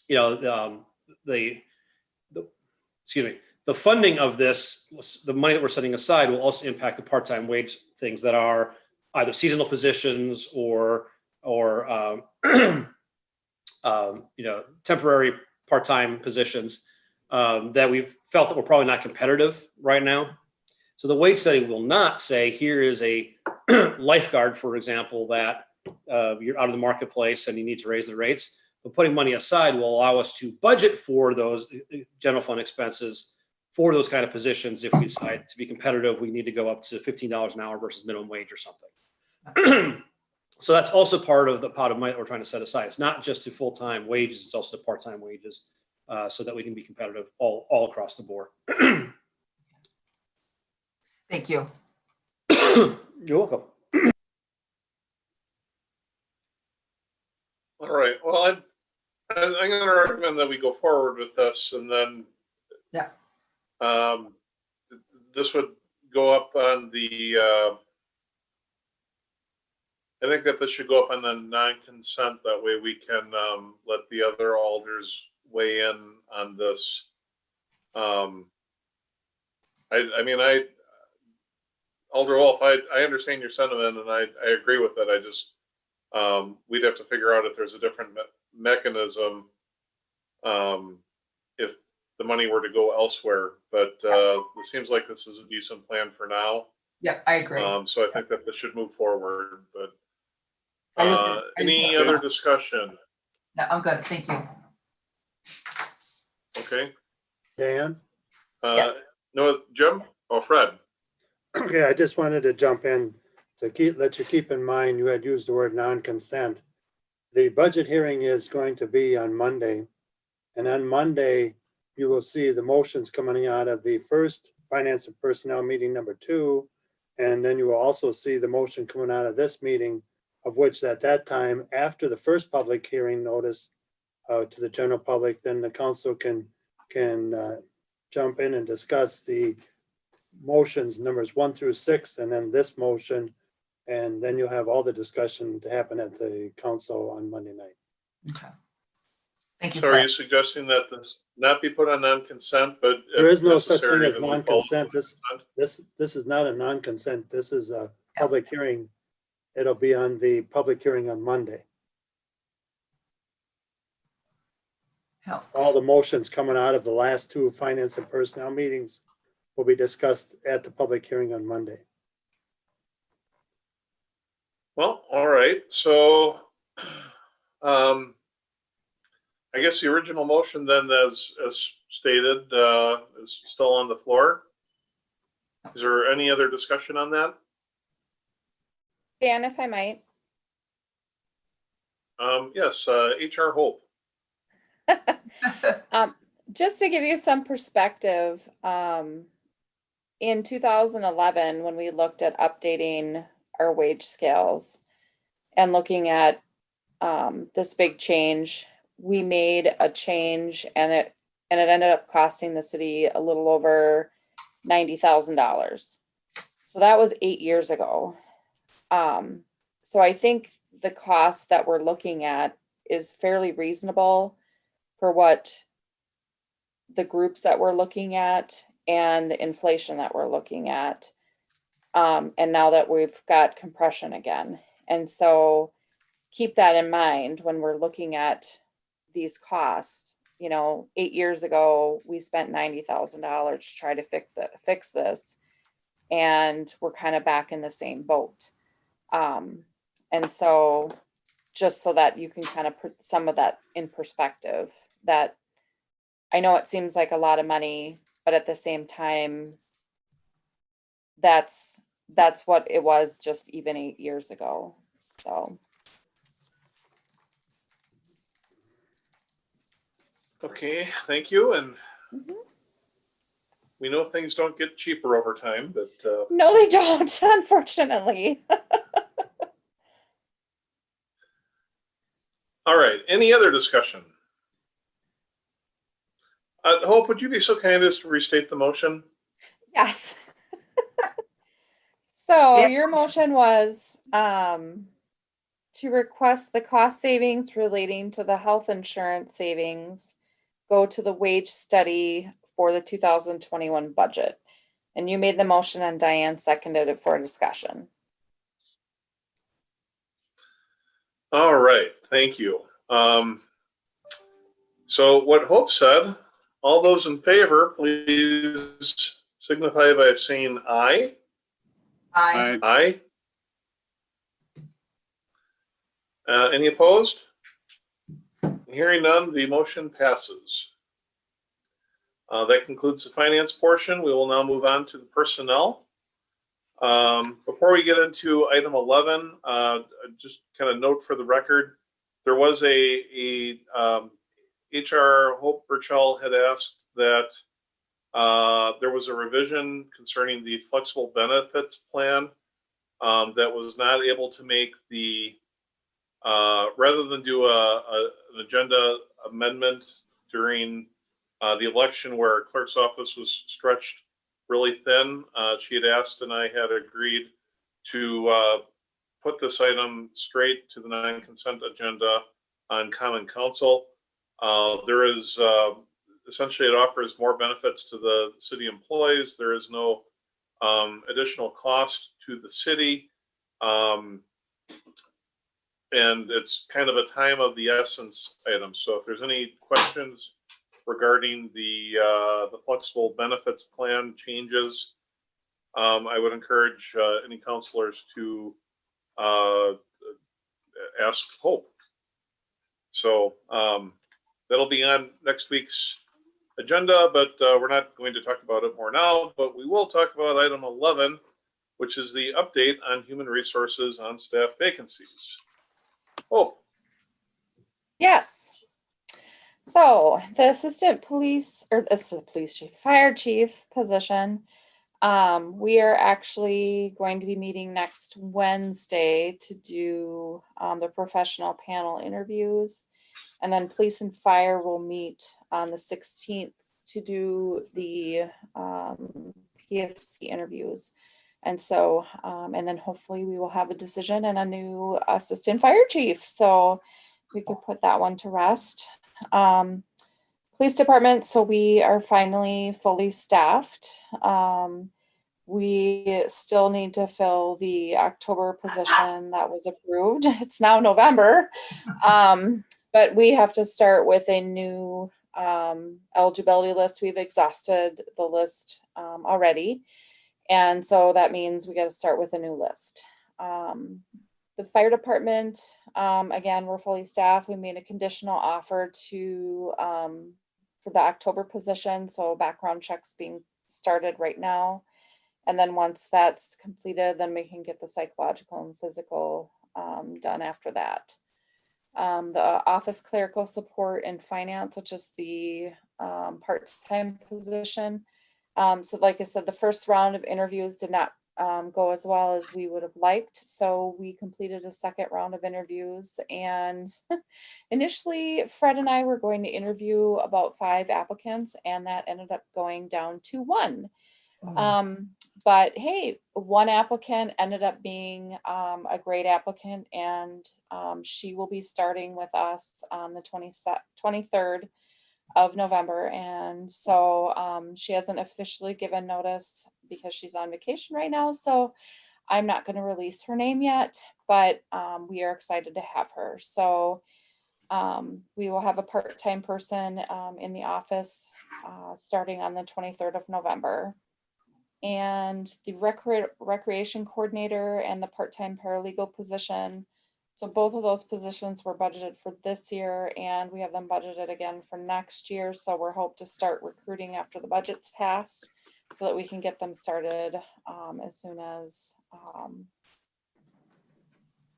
Speaker 8: You know, the funding of this, the money that we're setting aside will also impact the part-time wage things that are either seasonal positions or you know, temporary part-time positions that we've felt that we're probably not competitive right now. So the wage study will not say, here is a lifeguard, for example, that you're out of the marketplace and you need to raise the rates. But putting money aside will allow us to budget for those general fund expenses for those kind of positions. If we decide to be competitive, we need to go up to $15 an hour versus minimum wage or something. So that's also part of the pot of money that we're trying to set aside. It's not just to full-time wages, it's also to part-time wages, so that we can be competitive all across the board.
Speaker 2: Thank you.
Speaker 8: You're welcome.
Speaker 1: All right, well, I'm going to recommend that we go forward with this, and then this would go up on the I think that this should go up on the non-consent. That way we can let the other alders weigh in on this. I mean, Alder Wolf, I understand your sentiment and I agree with it. I just, we'd have to figure out if there's a different mechanism if the money were to go elsewhere. But it seems like this is a decent plan for now.
Speaker 2: Yeah, I agree.
Speaker 1: So I think that this should move forward. But any
Speaker 2: yeah.
Speaker 1: other discussion?
Speaker 2: No, I'm good. Thank you.
Speaker 1: Okay.
Speaker 4: Dan?
Speaker 1: No, Jim? Oh, Fred.
Speaker 4: Okay, I just wanted to jump in to let you keep in mind, you had used the word non-consent. The budget hearing is going to be on Monday. And on Monday, you will see the motions coming out of the first Finance and Personnel meeting number 2. And then you will also see the motion coming out of this meeting, of which at that time, after the first public hearing notice to the general public, then the council can jump in and discuss the motions numbers 1 through 6, and then this motion, and then you'll have all the discussion to happen at the council on Monday night.
Speaker 2: Okay. Thank you.
Speaker 1: So are
Speaker 2: Fred.
Speaker 1: you suggesting that this not be put on non-consent, but if
Speaker 4: There is no such thing
Speaker 1: necessary,
Speaker 4: as
Speaker 1: then we follow
Speaker 4: non-consent. This is not a non-consent. This is a public hearing. It'll be on the public hearing on Monday.
Speaker 2: Help.
Speaker 4: All the motions coming out of the last 2 Finance and Personnel meetings will be discussed at the public hearing on Monday.
Speaker 1: Well, all right. So, I guess the original motion then, as stated, is still on the floor. Is there any other discussion on that?
Speaker 9: Dan, if I might.
Speaker 1: Yes, HR Hope.
Speaker 9: Just to give you some perspective, in 2011, when we looked at updating our wage scales and looking at this big change, we made a change and it ended up costing the city a little over $90,000. So that was 8 years ago. So I think the cost that we're looking at is fairly reasonable for what the groups that we're looking at and the inflation that we're looking at. And now that we've got compression again. And so keep that in mind when we're looking at these costs. 8 years ago, we spent $90,000 to try to fix this. And we're kind of back in the same boat. And so just so that you can kind of put some of that in perspective, that I know it seems like a lot of money, but at the same time, that's what it was just even 8 years ago. So.
Speaker 1: Okay, thank you. And
Speaker 9: Mhm.
Speaker 1: we know things don't get cheaper over time, but
Speaker 9: No, they don't, unfortunately.
Speaker 1: all right. Any other discussion? Hope, would you be so kind as to restate the motion?
Speaker 9: Yes. So
Speaker 2: Yeah.
Speaker 9: your motion was to request the cost savings relating to the health insurance savings go to the wage study for the 2021 budget. And you made the motion and Diane seconded it for a discussion.
Speaker 1: All right, thank you. So what Hope said, all those in favor, please signify by saying aye.
Speaker 2: Aye.
Speaker 1: Aye. Any opposed? Hearing none, the motion passes. That concludes the finance portion. We will now move on to the personnel. Before we get into item 11, just kind of note for the record, there was a HR Hope Burchell had asked that there was a revision concerning the flexible benefits plan that was not able to make the rather than do an agenda amendment during the election where our clerk's office was stretched really thin. She had asked and I had agreed to put this item straight to the non-consent agenda on Common Council. There is essentially it offers more benefits to the city employees. There is no additional cost to the city. And it's kind of a time of the essence item. So if there's any questions regarding the flexible benefits plan changes, I would encourage any counselors to ask Hope. So that'll be on next week's agenda, but we're not going to talk about it more now, but we will talk about item 11, which is the update on human resources on staff vacancies. Oh,
Speaker 9: Yes. So the assistant police or assistant police chief, fire chief position, we are actually going to be meeting next Wednesday to do the professional panel interviews. And then police and fire will meet on the 16th to do the PFC interviews. And so, and then hopefully we will have a decision and a new assistant fire chief. So we could put that one to rest. Police department, so we are finally fully staffed. We still need to fill the October position that was approved. It's now November. But we have to start with a new eligibility list. We've exhausted the list already. And so that means we got to start with a new list. The fire department, again, we're fully staffed. We made a conditional offer to for the October position. So background checks being started right now. And then once that's completed, then we can get the psychological and physical done after that. The office clerical support and finance, which is the part-time position. So like I said, the first round of interviews did not go as well as we would have liked. So we completed a second round of interviews, and initially Fred and I were going to interview about 5 applicants, and that ended up going down to 1. But hey, 1 applicant ended up being a great applicant, and she will be starting with us on the 23rd of November. And so she hasn't officially given notice because she's on vacation right now. So I'm not going to release her name yet, but we are excited to have her. So we will have a part-time person in the office starting on the 23rd of November. And the recreation coordinator and the part-time paralegal position. So both of those positions were budgeted for this year, and we have them budgeted again for next year. So we're hoping to start recruiting after the budget's passed so that we can get them started as soon as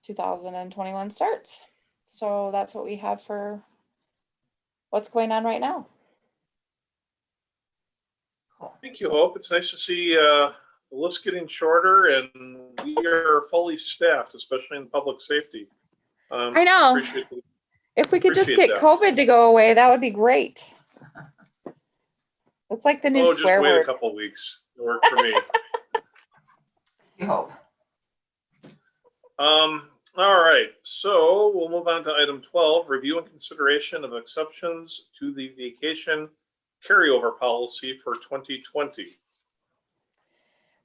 Speaker 9: 2021 starts. So that's what we have for what's going on right now.
Speaker 1: Thank you, Hope. It's nice to see the list getting shorter, and we are fully staffed, especially in public safety.
Speaker 9: I know.
Speaker 1: Appreciate it.
Speaker 9: If we could just
Speaker 1: Appreciate
Speaker 9: get
Speaker 1: that.
Speaker 9: COVID to go away, that would be great. It's like the new
Speaker 1: Oh, just
Speaker 9: swear
Speaker 1: wait a
Speaker 9: word.
Speaker 1: couple weeks. It worked for me.
Speaker 2: You hope.
Speaker 1: All right, so we'll move on to item 12, review and consideration of exceptions to the vacation carryover policy for 2020.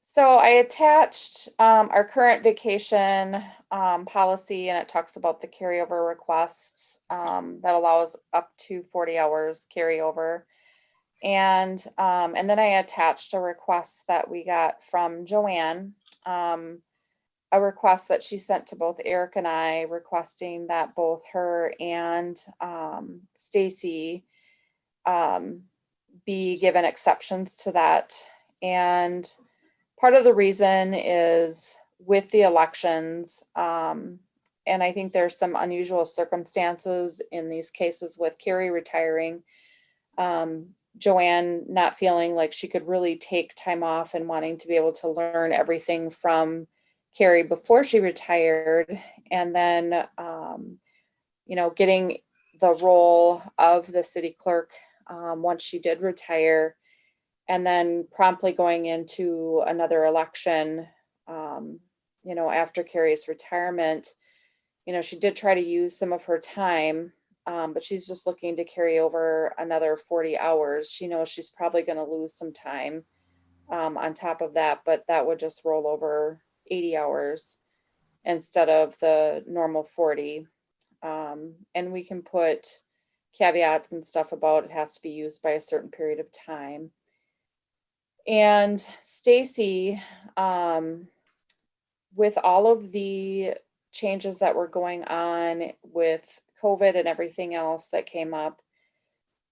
Speaker 9: So I attached our current vacation policy, and it talks about the carryover requests that allows up to 40 hours carryover. And then I attached a request that we got from Joanne, a request that she sent to both Eric and I, requesting that both her and Stacy be given exceptions to that. And part of the reason is with the elections, and I think there's some unusual circumstances in these cases with Carrie retiring, Joanne not feeling like she could really take time off and wanting to be able to learn everything from Carrie before she retired, and then getting the role of the city clerk once she did retire, and then promptly going into another election after Carrie's retirement. She did try to use some of her time, but she's just looking to carry over another 40 hours. She knows she's probably going to lose some time on top of that, but that would just roll over 80 hours instead of the normal 40. And we can put caveats and stuff about it has to be used by a certain period of time. And Stacy, with all of the changes that were going on with COVID and everything else that came up,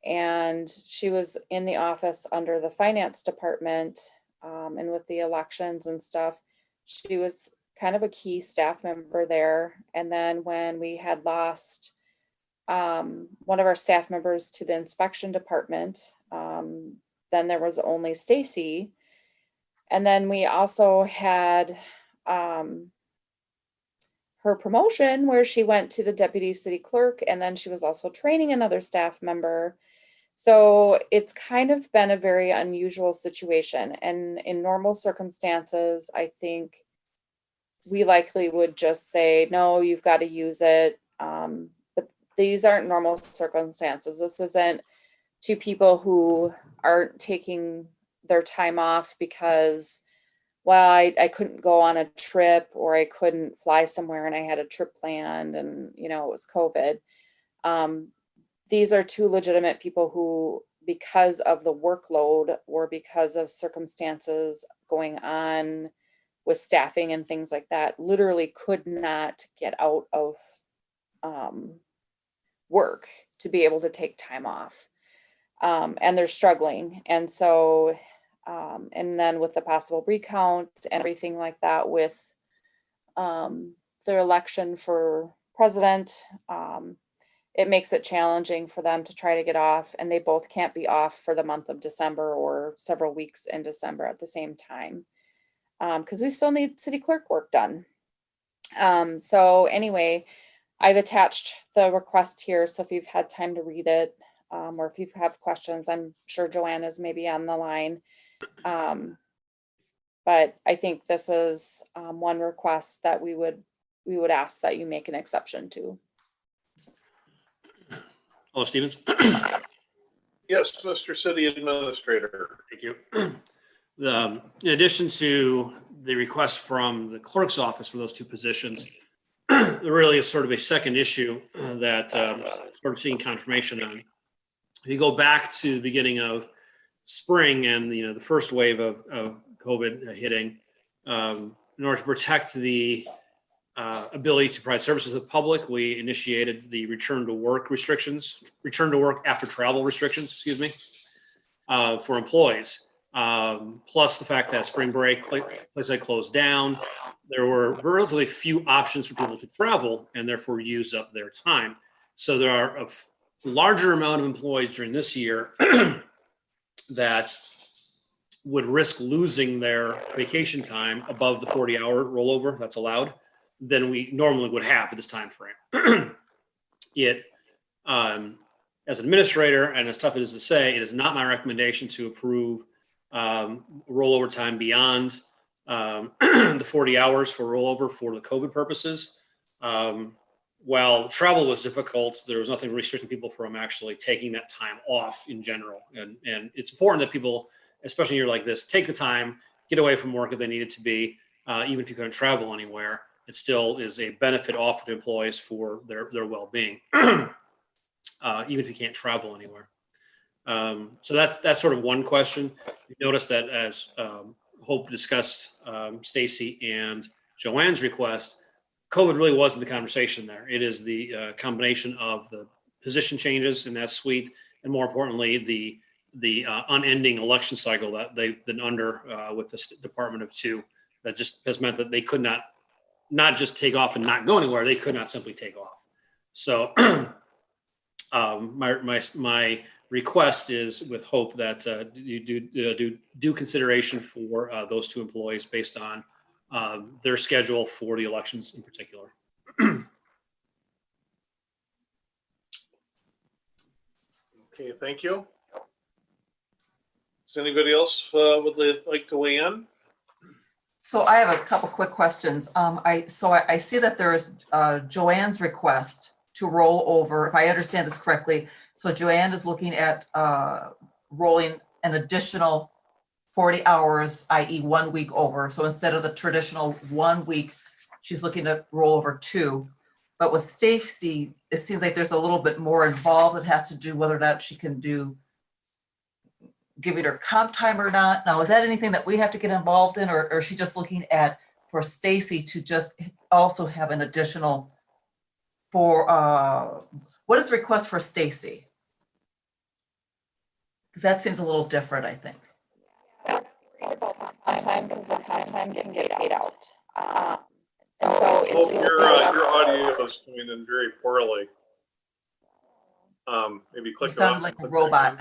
Speaker 9: and she was in the office under the finance department, and with the elections and stuff, she was kind of a key staff member there. And then when we had lost one of our staff members to the inspection department, then there was only Stacy. And then we also had her promotion where she went to the deputy city clerk, and then she was also training another staff member. So it's kind of been a very unusual situation. And in normal circumstances, I think we likely would just say, no, you've got to use it. But these aren't normal circumstances. This isn't two people who aren't taking their time off because, well, I couldn't go on a trip, or I couldn't fly somewhere and I had a trip planned and, it was COVID. These are two legitimate people who, because of the workload or because of circumstances going on with staffing and things like that, literally could not get out of work to be able to take time off. And they're struggling. And so And then with the possible recount and everything like that with their election for president, it makes it challenging for them to try to get off, and they both can't be off for the month of December or several weeks in December at the same time, because we still need city clerk work done. So anyway, I've attached the request here, so if you've had time to read it, or if you have questions, I'm sure Joanne is maybe on the line. But I think this is one request that we would ask that you make an exception to.
Speaker 8: Hello, Stevens.
Speaker 1: Yes, Mr. City Administrator.
Speaker 8: Thank you. In addition to the request from the clerk's office for those two positions, there really is sort of a second issue that sort of seeing confirmation on. If you go back to the beginning of spring and the first wave of COVID hitting, in order to protect the ability to provide services to the public, we initiated the return to work after travel restrictions, excuse me, for employees. Plus the fact that spring break, places had closed down, there were relatively few options for people to travel and therefore use up their time. So there are a larger amount of employees during this year that would risk losing their vacation time above the 40-hour rollover that's allowed than we normally would have at this time frame. As an administrator, and as tough it is to say, it is not my recommendation to approve rollover time beyond the 40 hours for rollover for the COVID purposes. While travel was difficult, there was nothing restricting people from actually taking that time off in general. And it's important that people, especially in a year like this, take the time, get away from work if they need it to be, even if you couldn't travel anywhere. It still is a benefit offered to employees for their well-being, even if you can't travel anywhere. So that's sort of one question. You notice that as Hope discussed Stacy and Joanne's request, COVID really wasn't the conversation there. It is the combination of the position changes in that suite, and more importantly, the unending election cycle that they've been under with the Department of Two. That just has meant that they could not just take off and not go anywhere. They could not simply take off. So my request is with Hope that you do consideration for those two employees based on their schedule for the elections in particular.
Speaker 1: Okay, thank you. Does anybody else would like to weigh in?
Speaker 2: So I have a couple quick questions. I see that there is Joanne's request to roll over, if I understand this correctly. So Joanne is looking at rolling an additional 40 hours, i.e. 1 week over. So instead of the traditional 1 week, she's looking to roll over 2. But with Stacy, it seems like there's a little bit more involved. It has to do whether or not she can do giving her comp time or not. Now, is that anything that we have to get involved in, or is she just looking at for Stacy to just also have an additional for what is the request for Stacy? Because that seems a little different, I think.
Speaker 9: About time because the comp time can get paid out. And so it's
Speaker 1: Hope your audio is coming in very poorly. Maybe
Speaker 2: You
Speaker 1: click it
Speaker 2: sounded
Speaker 1: off
Speaker 2: like
Speaker 1: and
Speaker 2: a
Speaker 1: click back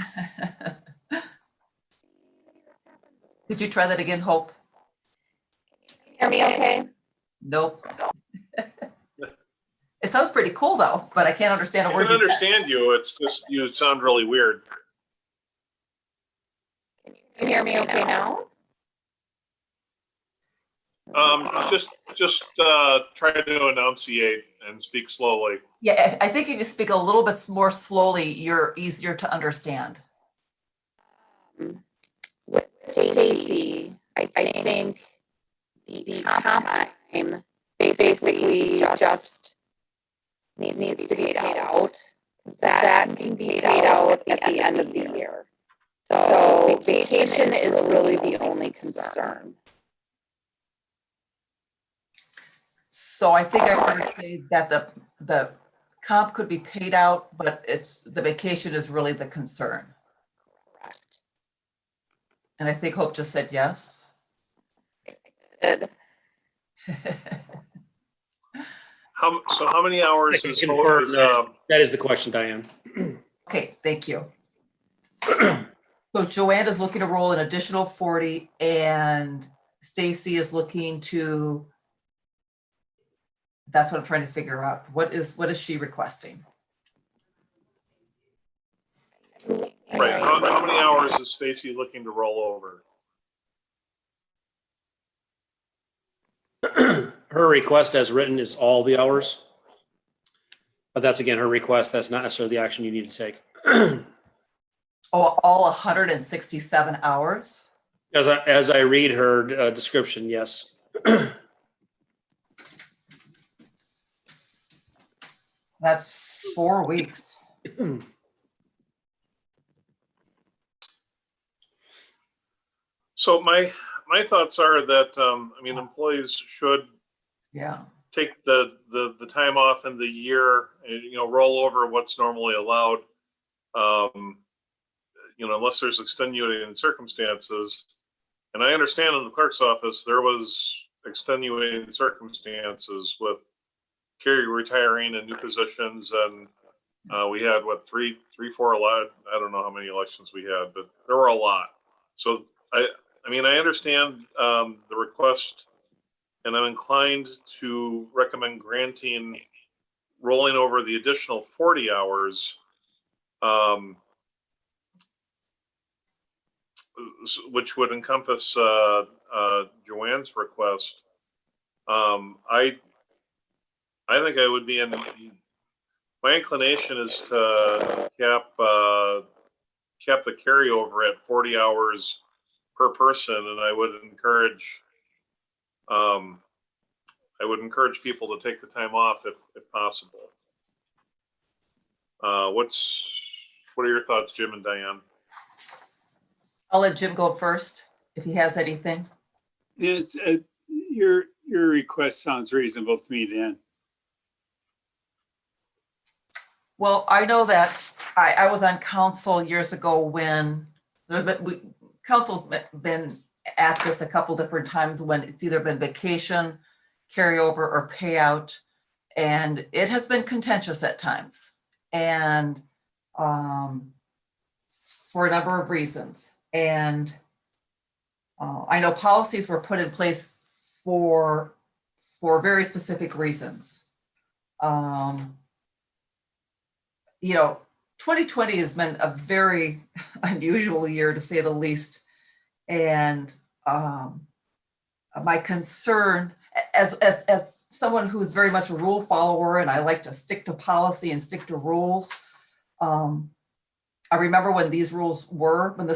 Speaker 2: robot. Could you try that again, Hope?
Speaker 9: hear me okay?
Speaker 2: Nope. It sounds pretty cool though, but I can't understand a
Speaker 1: in.
Speaker 2: word
Speaker 1: I can
Speaker 2: you said.
Speaker 1: understand you. It's just you sound really weird.
Speaker 9: Can you hear me okay now?
Speaker 1: Just try to enunciate and speak slowly.
Speaker 2: Yeah, I think if you speak a little bit more slowly, you're easier to understand.
Speaker 9: With Stacy, I think the comp time basically just needs to be paid out. That can be paid out at the end of the year. So vacation is really the only concern.
Speaker 2: So I think I heard you say that the comp could be paid out, but it's the vacation is really the concern.
Speaker 9: Correct.
Speaker 2: And I think Hope just said yes.
Speaker 1: How many hours
Speaker 8: I
Speaker 1: is
Speaker 8: can confirm
Speaker 1: Hope?
Speaker 8: that. That is the question, Diane.
Speaker 2: Okay, thank you. So Joanne is looking to roll an additional 40 and Stacy is looking to, that's what I'm trying to figure out. What is she requesting?
Speaker 1: Right, how many hours is Stacy looking to roll over?
Speaker 8: Her request as written is all the hours. But that's again, her request. That's not necessarily the action you need to take.
Speaker 2: Oh, all 167 hours?
Speaker 8: As I read her description, yes.
Speaker 2: That's 4 weeks.
Speaker 1: So my thoughts are that, I mean, employees should
Speaker 2: Yeah,
Speaker 1: take the time off in the year, and, you know, roll over what's normally allowed. You know, unless there's extenuating circumstances. And I understand in the clerk's office, there was extenuating circumstances with Carrie retiring and new positions. And we had three, four, a lot. I don't know how many elections we had, but there were a lot. So I mean, I understand the request, and I'm inclined to recommend granting rolling over the additional 40 hours, which would encompass Joanne's request. I think I would be in. My inclination is to cap the carryover at 40 hours per person, and I would encourage people to take the time off if possible. What are your thoughts, Jim and Diane?
Speaker 2: I'll let Jim go first if he has anything.
Speaker 3: Yes, your request sounds reasonable to me, Dan.
Speaker 2: Well, I know that I was on council years ago when council's been at this a couple different times when it's either been vacation, carryover, or payout. And it has been contentious at times. And for a number of reasons. And I know policies were put in place for very specific reasons. You know, 2020 has been a very unusual year, to say the least. And my concern, as someone who's very much a rule follower, and I like to stick to policy and stick to rules. I remember when this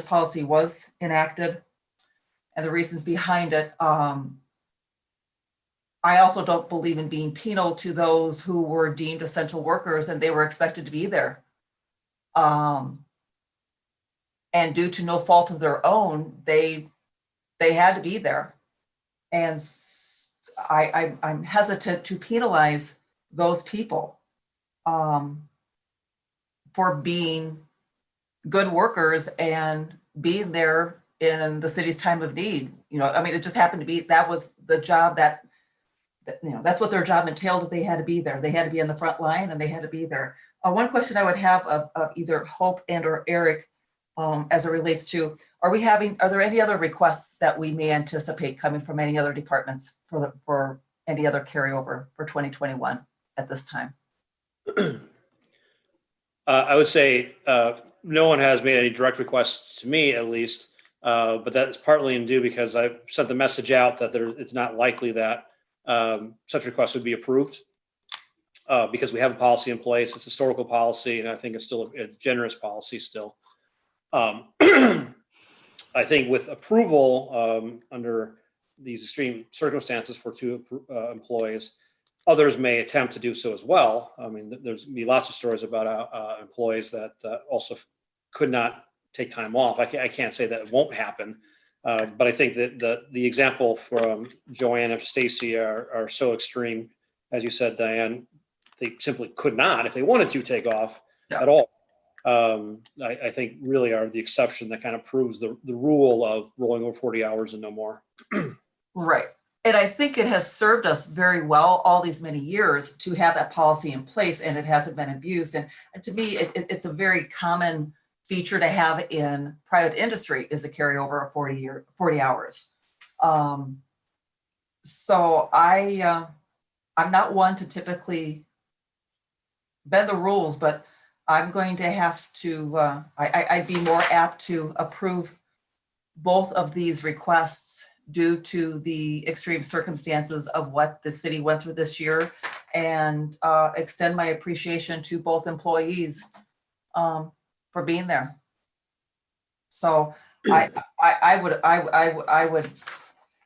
Speaker 2: policy was enacted and the reasons behind it. I also don't believe in being penal to those who were deemed essential workers and they were expected to be there. And due to no fault of their own, they had to be there. And I'm hesitant to penalize those people for being good workers and being there in the city's time of need. You know, I mean, it just happened to be, that was the job that you know, that's what their job entailed, that they had to be there. They had to be in the front line and they had to be there. One question I would have of either Hope and or Eric, as it relates to, are there any other requests that we may anticipate coming from any other departments for any other carryover for 2021 at this time?
Speaker 8: I would say no one has made any direct requests to me, at least, but that's partly in due because I sent the message out that it's not likely that such requests would be approved because we have a policy in place. It's historical policy, and I think it's still a generous policy still. I think with approval under these extreme circumstances for two employees, others may attempt to do so as well. I mean, there's be lots of stories about employees that also could not take time off. I can't say that it won't happen, but I think that the example from Joanne and Stacy are so extreme, as you said, Diane. They simply could not, if they wanted to, take off at all. I think really are the exception that kind of proves the rule of rolling over 40 hours and no more.
Speaker 2: Right. And I think it has served us very well all these many years to have that policy in place, and it hasn't been abused. And to me, it's a very common feature to have in private industry is a carryover of 40 hours. So I'm not one to typically bend the rules, but I'm going to have to, I'd be more apt to approve both of these requests due to the extreme circumstances of what the city went through this year, and extend my appreciation to both employees for being there. So I would,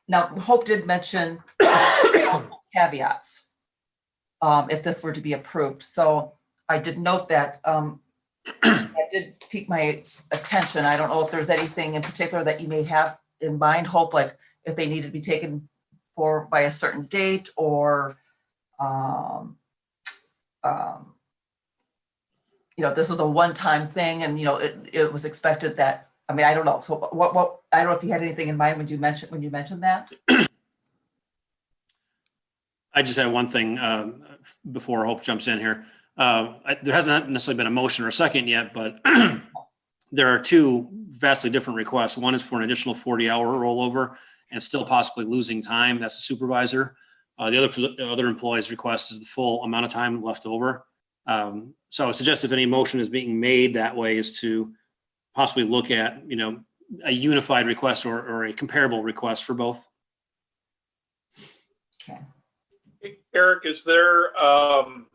Speaker 2: now Hope did mention caveats if this were to be approved. So I did note that that did pique my attention. I don't know if there's anything in particular that you may have in mind, Hope, like if they need to be taken for by a certain date, or this was a one-time thing, and it was expected that, I mean, I don't know. So what I don't know if you had anything in mind when you mentioned that.
Speaker 8: I just had one thing before Hope jumps in here. There hasn't necessarily been a motion or a second yet, but there are two vastly different requests. One is for an additional 40-hour rollover and still possibly losing time. That's the supervisor. The other employee's request is the full amount of time left over. So I would suggest if any motion is being made that way is to possibly look at, a unified request or a comparable request for both.
Speaker 2: Okay.
Speaker 1: Eric, is there, I'm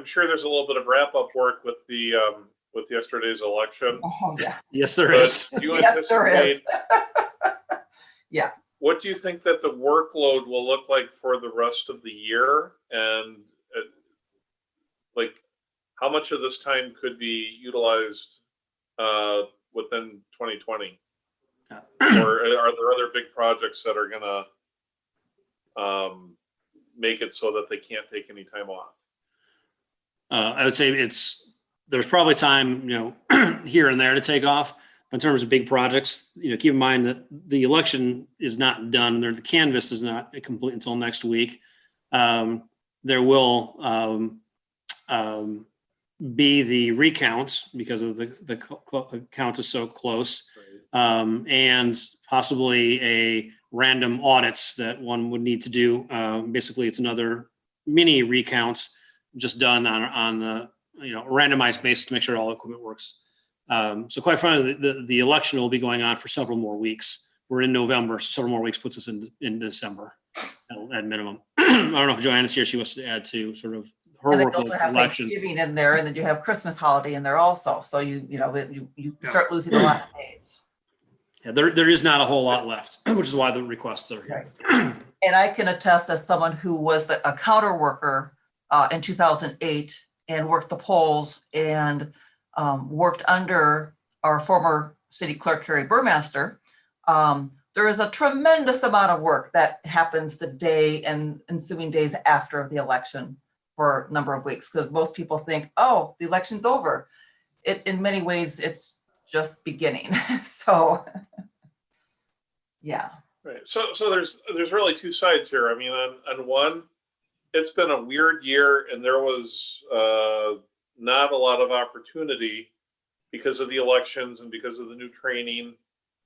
Speaker 1: sure there's a little bit of wrap-up work with yesterday's election.
Speaker 2: Oh, yeah.
Speaker 8: Yes, there
Speaker 1: But
Speaker 8: is.
Speaker 1: do you
Speaker 2: Yes, there is.
Speaker 1: anticipate,
Speaker 2: Yeah.
Speaker 1: what do you think that the workload will look like for the rest of the year? And how much of this time could be utilized within 2020? Or are there other big projects that are gonna make it so that they can't take any time off?
Speaker 8: I would say there's probably time, here and there to take off. In terms of big projects, keep in mind that the election is not done. The canvass is not complete until next week. There will be the recounts because of the count is so close, and possibly a random audits that one would need to do. Basically, it's another mini recounts just done on the randomized basis to make sure all equipment works. So quite frankly, the election will be going on for several more weeks. We're in November, so several more weeks puts us in December at minimum. I don't know if Joanna's here. She wants to add to sort of her
Speaker 2: And then
Speaker 8: work
Speaker 2: you
Speaker 8: with
Speaker 2: also have
Speaker 8: elections.
Speaker 2: Thanksgiving in there, and then you have Christmas holiday in there also. So you start losing a lot of days.
Speaker 8: Yeah, there is not a whole lot left, which is why the requests are here.
Speaker 2: Right. And I can attest as someone who was a counter worker in 2008 and worked the polls and worked under our former city clerk, Carrie Burmaster. There is a tremendous amount of work that happens the day and ensuing days after the election for a number of weeks, because most people think, oh, the election's over. In many ways, it's just beginning. So, yeah.
Speaker 1: Right. So there's really two sides here. I mean, on one, it's been a weird year, and there was not a lot of opportunity because of the elections and because of the new training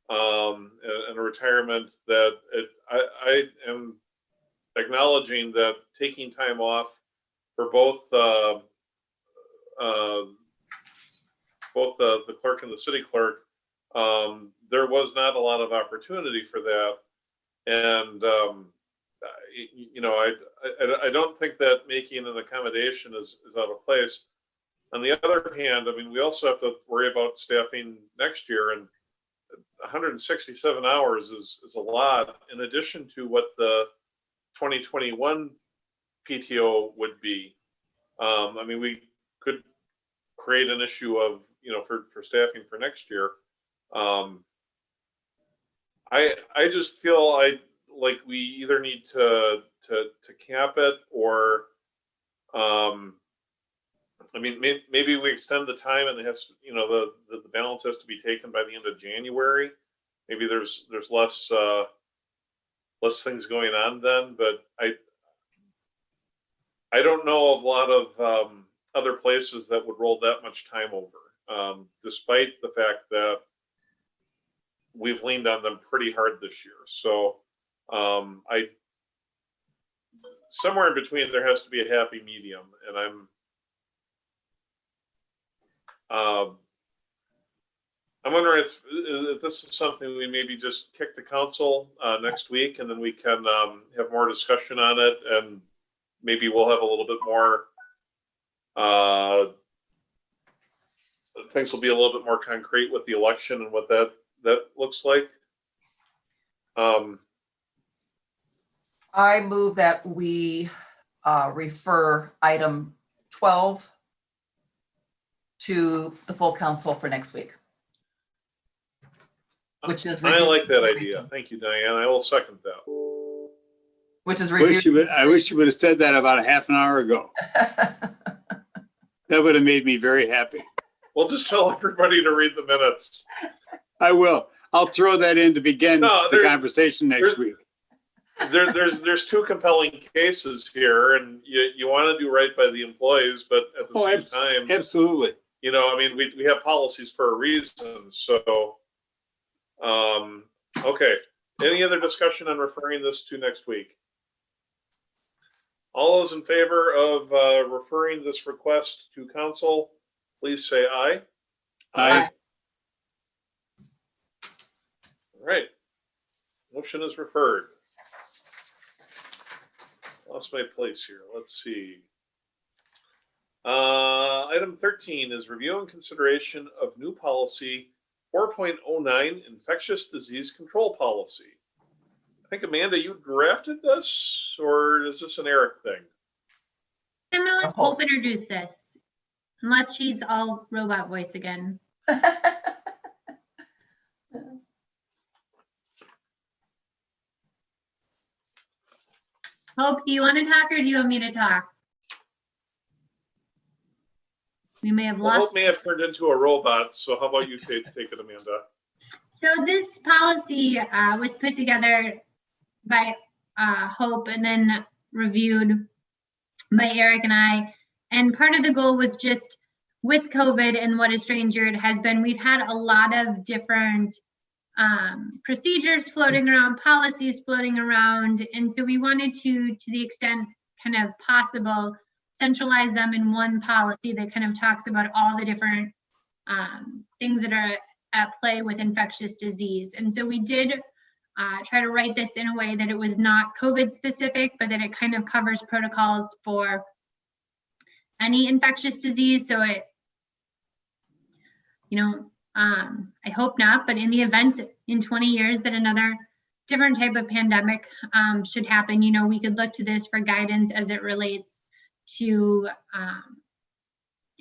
Speaker 1: and retirement. That I am acknowledging that taking time off for both the clerk and the city clerk, there was not a lot of opportunity for that. And I don't think that making an accommodation is out of place. On the other hand, I mean, we also have to worry about staffing next year, and 167 hours is a lot in addition to what the 2021 PTO would be. I mean, we could create an issue of, for staffing for next year. I just feel like we either need to cap it or I mean, maybe we extend the time and it has, you know, the balance has to be taken by the end of January. Maybe there's less things going on then, but I don't know of a lot of other places that would roll that much time over, despite the fact that we've leaned on them pretty hard this year. So somewhere in between, there has to be a happy medium, and I'm wondering if this is something we maybe just kick to council next week, and then we can have more discussion on it, and maybe we'll have a little bit more. Things will be a little bit more concrete with the election and what that looks like.
Speaker 2: I move that we refer item 12 to the full council for next week. Which is
Speaker 1: I like that idea. Thank you, Diane. I will second that.
Speaker 2: Which is
Speaker 3: I wish you would have said that about a half an hour ago. That would have made me very happy.
Speaker 1: We'll just tell everybody to read the minutes.
Speaker 3: I will. I'll throw that in to begin the conversation next week.
Speaker 1: There's two compelling cases here, and you want to do right by the employees, but at the same time,
Speaker 3: absolutely.
Speaker 1: You know, I mean, we have policies for a reason. So, okay. Any other discussion on referring this to next week? All those in favor of referring this request to council, please say aye.
Speaker 3: Aye.
Speaker 1: All right. Motion is referred. Lost my place here. Let's see. Item 13 is review and consideration of new policy 4.09 infectious disease control policy. I think, Amanda, you drafted this, or is this an Eric thing?
Speaker 10: I'm gonna let Hope introduce this, unless she's all robot voice again. Hope, do you want to talk or do you want me to talk? We may have lost.
Speaker 1: Hope may have turned into a robot, so how about you take it, Amanda?
Speaker 10: So this policy was put together by Hope and then reviewed by Eric and I. And part of the goal was just with COVID and what a strange year it has been, we've had a lot of different procedures floating around, policies floating around. And so we wanted to the extent kind of possible, centralize them in one policy that kind of talks about all the different things that are at play with infectious disease. And so we did try to write this in a way that it was not COVID specific, but that it kind of covers protocols for any infectious disease. So it, you know, I hope not, but in the event in 20 years that another different type of pandemic should happen, you know, we could look to this for guidance as it relates to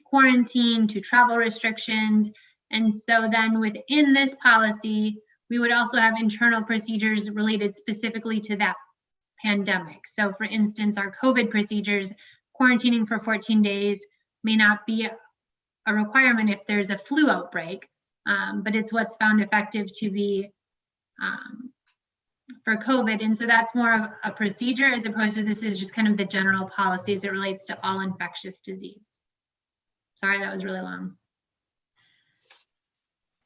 Speaker 10: quarantine, to travel restrictions. And so then within this policy, we would also have internal procedures related specifically to that pandemic. So for instance, our COVID procedures, quarantining for 14 days may not be a requirement if there's a flu outbreak, but it's what's found effective to be for COVID. And so that's more of a procedure as opposed to this is just kind of the general policy as it relates to all infectious disease. Sorry, that was really long.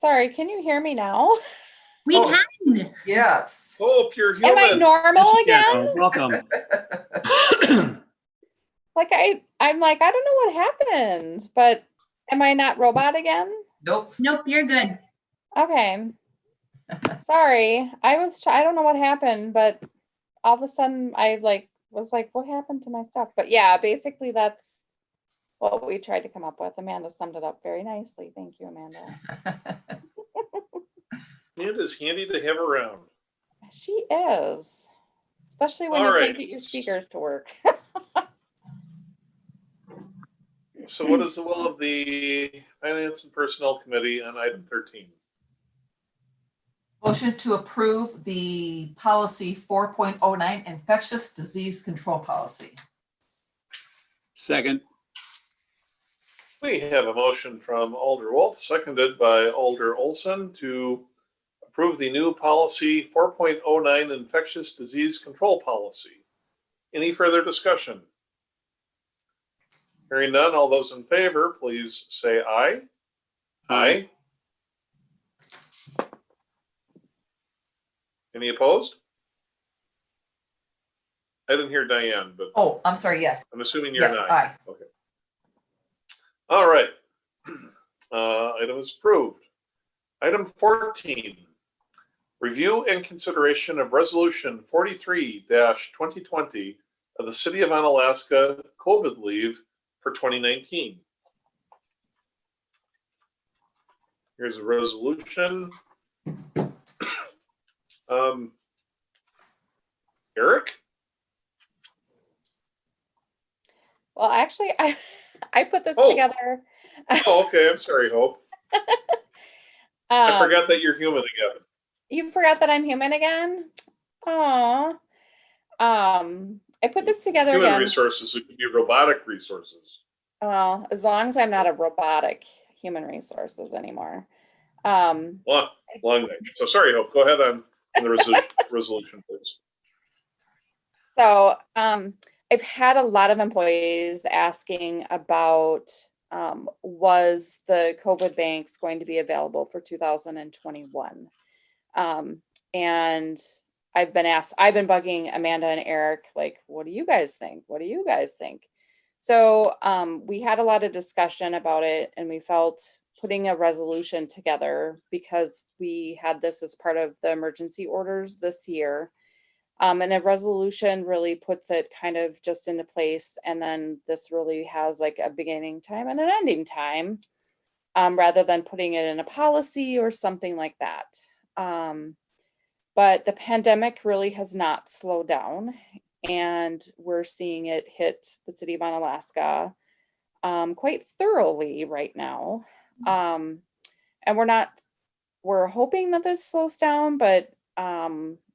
Speaker 9: Sorry, can you hear me now?
Speaker 10: We can.
Speaker 2: Yes.
Speaker 1: Hope you're human.
Speaker 9: Am I normal
Speaker 3: Yes,
Speaker 9: again?
Speaker 3: welcome.
Speaker 9: Like I'm like, I don't know what happened, but am I not robot again?
Speaker 2: Nope.
Speaker 10: Nope, you're good.
Speaker 9: Okay. Sorry. I don't know what happened, but all of a sudden I was like, what happened to my stuff? But yeah, basically that's what we tried to come up with. Amanda summed it up very nicely. Thank you, Amanda.
Speaker 1: Amanda's handy to have around.
Speaker 9: She is. Especially when
Speaker 1: All
Speaker 9: you
Speaker 1: right.
Speaker 9: can't get your speakers to work.
Speaker 1: So what is the will of the Finance and Personnel Committee on item 13?
Speaker 2: Motion to approve the policy 4.09 infectious disease control policy.
Speaker 3: Second.
Speaker 1: We have a motion from Alder Wolf, seconded by Alder Olson, to approve the new policy 4.09 infectious disease control policy. Any further discussion? Hearing none, all those in favor, please say aye. Aye. Any opposed? I didn't hear Diane, but
Speaker 2: Oh, I'm sorry, yes.
Speaker 1: I'm assuming you're
Speaker 2: Yes,
Speaker 1: not.
Speaker 2: aye.
Speaker 1: Okay. All right. Item is approved. Item 14, review and consideration of resolution 43-2020 of the City of Onalaska COVID leave for 2019. Here's a resolution. Eric?
Speaker 9: Well, actually, I put this
Speaker 1: Oh.
Speaker 9: together.
Speaker 1: Oh, okay. I'm sorry, Hope. I
Speaker 9: Um,
Speaker 1: forgot that you're human again.
Speaker 9: You forgot that I'm human again? Aw. I put this together
Speaker 1: Human
Speaker 9: again.
Speaker 1: resources, it could be robotic resources.
Speaker 9: Well, as long as I'm not a robotic human resources anymore.
Speaker 1: Long night. So sorry, Hope. Go ahead on the resolution, please.
Speaker 9: So I've had a lot of employees asking about was the COVID banks going to be available for 2021? And I've been bugging Amanda and Eric, like, what do you guys think? What do you guys think? So we had a lot of discussion about it, and we felt putting a resolution together, because we had this as part of the emergency orders this year. And a resolution really puts it kind of just into place. And then this really has like a beginning time and an ending time, rather than putting it in a policy or something like that. But the pandemic really has not slowed down, and we're seeing it hit the City of Onalaska quite thoroughly right now. And we're hoping that this slows down, but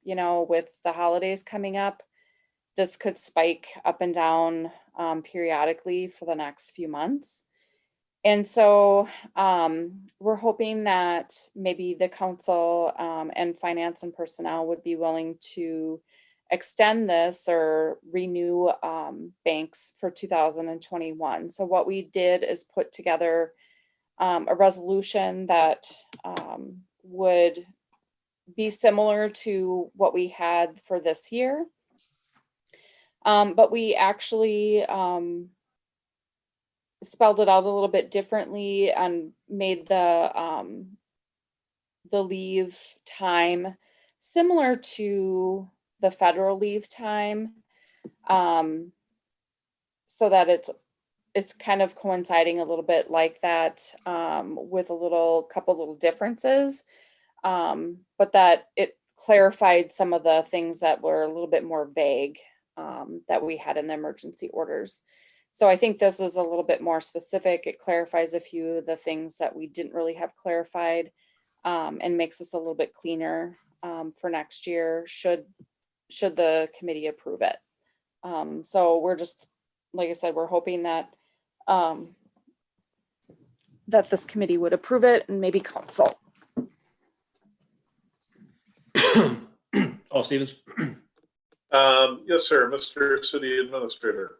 Speaker 9: you know, with the holidays coming up, this could spike up and down periodically for the next few months. And so we're hoping that maybe the council and finance and personnel would be willing to extend this or renew banks for 2021. So what we did is put together a resolution that would be similar to what we had for this year. But we actually spelled it out a little bit differently and made the leave time similar to the federal leave time, so that it's kind of coinciding a little bit like that, with a couple little differences, but that it clarified some of the things that were a little bit more vague, that we had in the emergency orders. So I think this is a little bit more specific. It clarifies a few of the things that we didn't really have clarified, and makes us a little bit cleaner for next year, should the committee approve it. So we're just, like I said, we're hoping that that this committee would approve it, and maybe council.
Speaker 8: Paul Stevens.
Speaker 1: Yes, sir, Mr. City Administrator.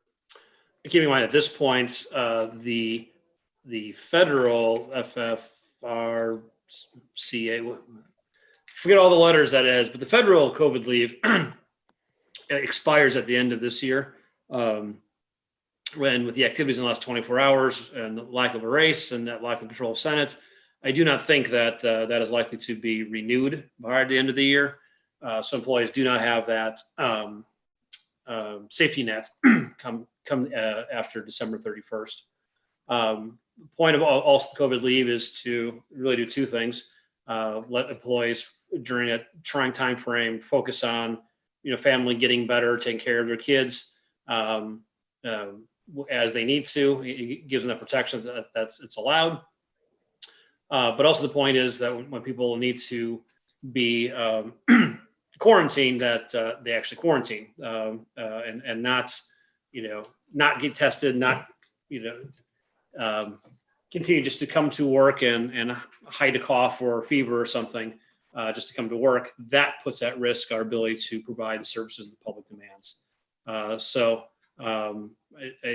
Speaker 8: Keeping in mind at this point, the federal FFRCA, forget all the letters that is, but the federal COVID leave expires at the end of this year. When with the activities in the last 24 hours and the lack of a race and that lack of control of Senate, I do not think that that is likely to be renewed by the end of the year. So employees do not have that safety net come after December 31st. Point of all COVID leave is to really do two things: let employees during a trying time frame focus on, family getting better, taking care of their kids as they need to. It gives them that protection that it's allowed. But also the point is that when people need to be quarantined, that they actually quarantine and not, not get tested, not, continue just to come to work and hide a cough or a fever or something, just to come to work, that puts at risk our ability to provide the services the public demands. I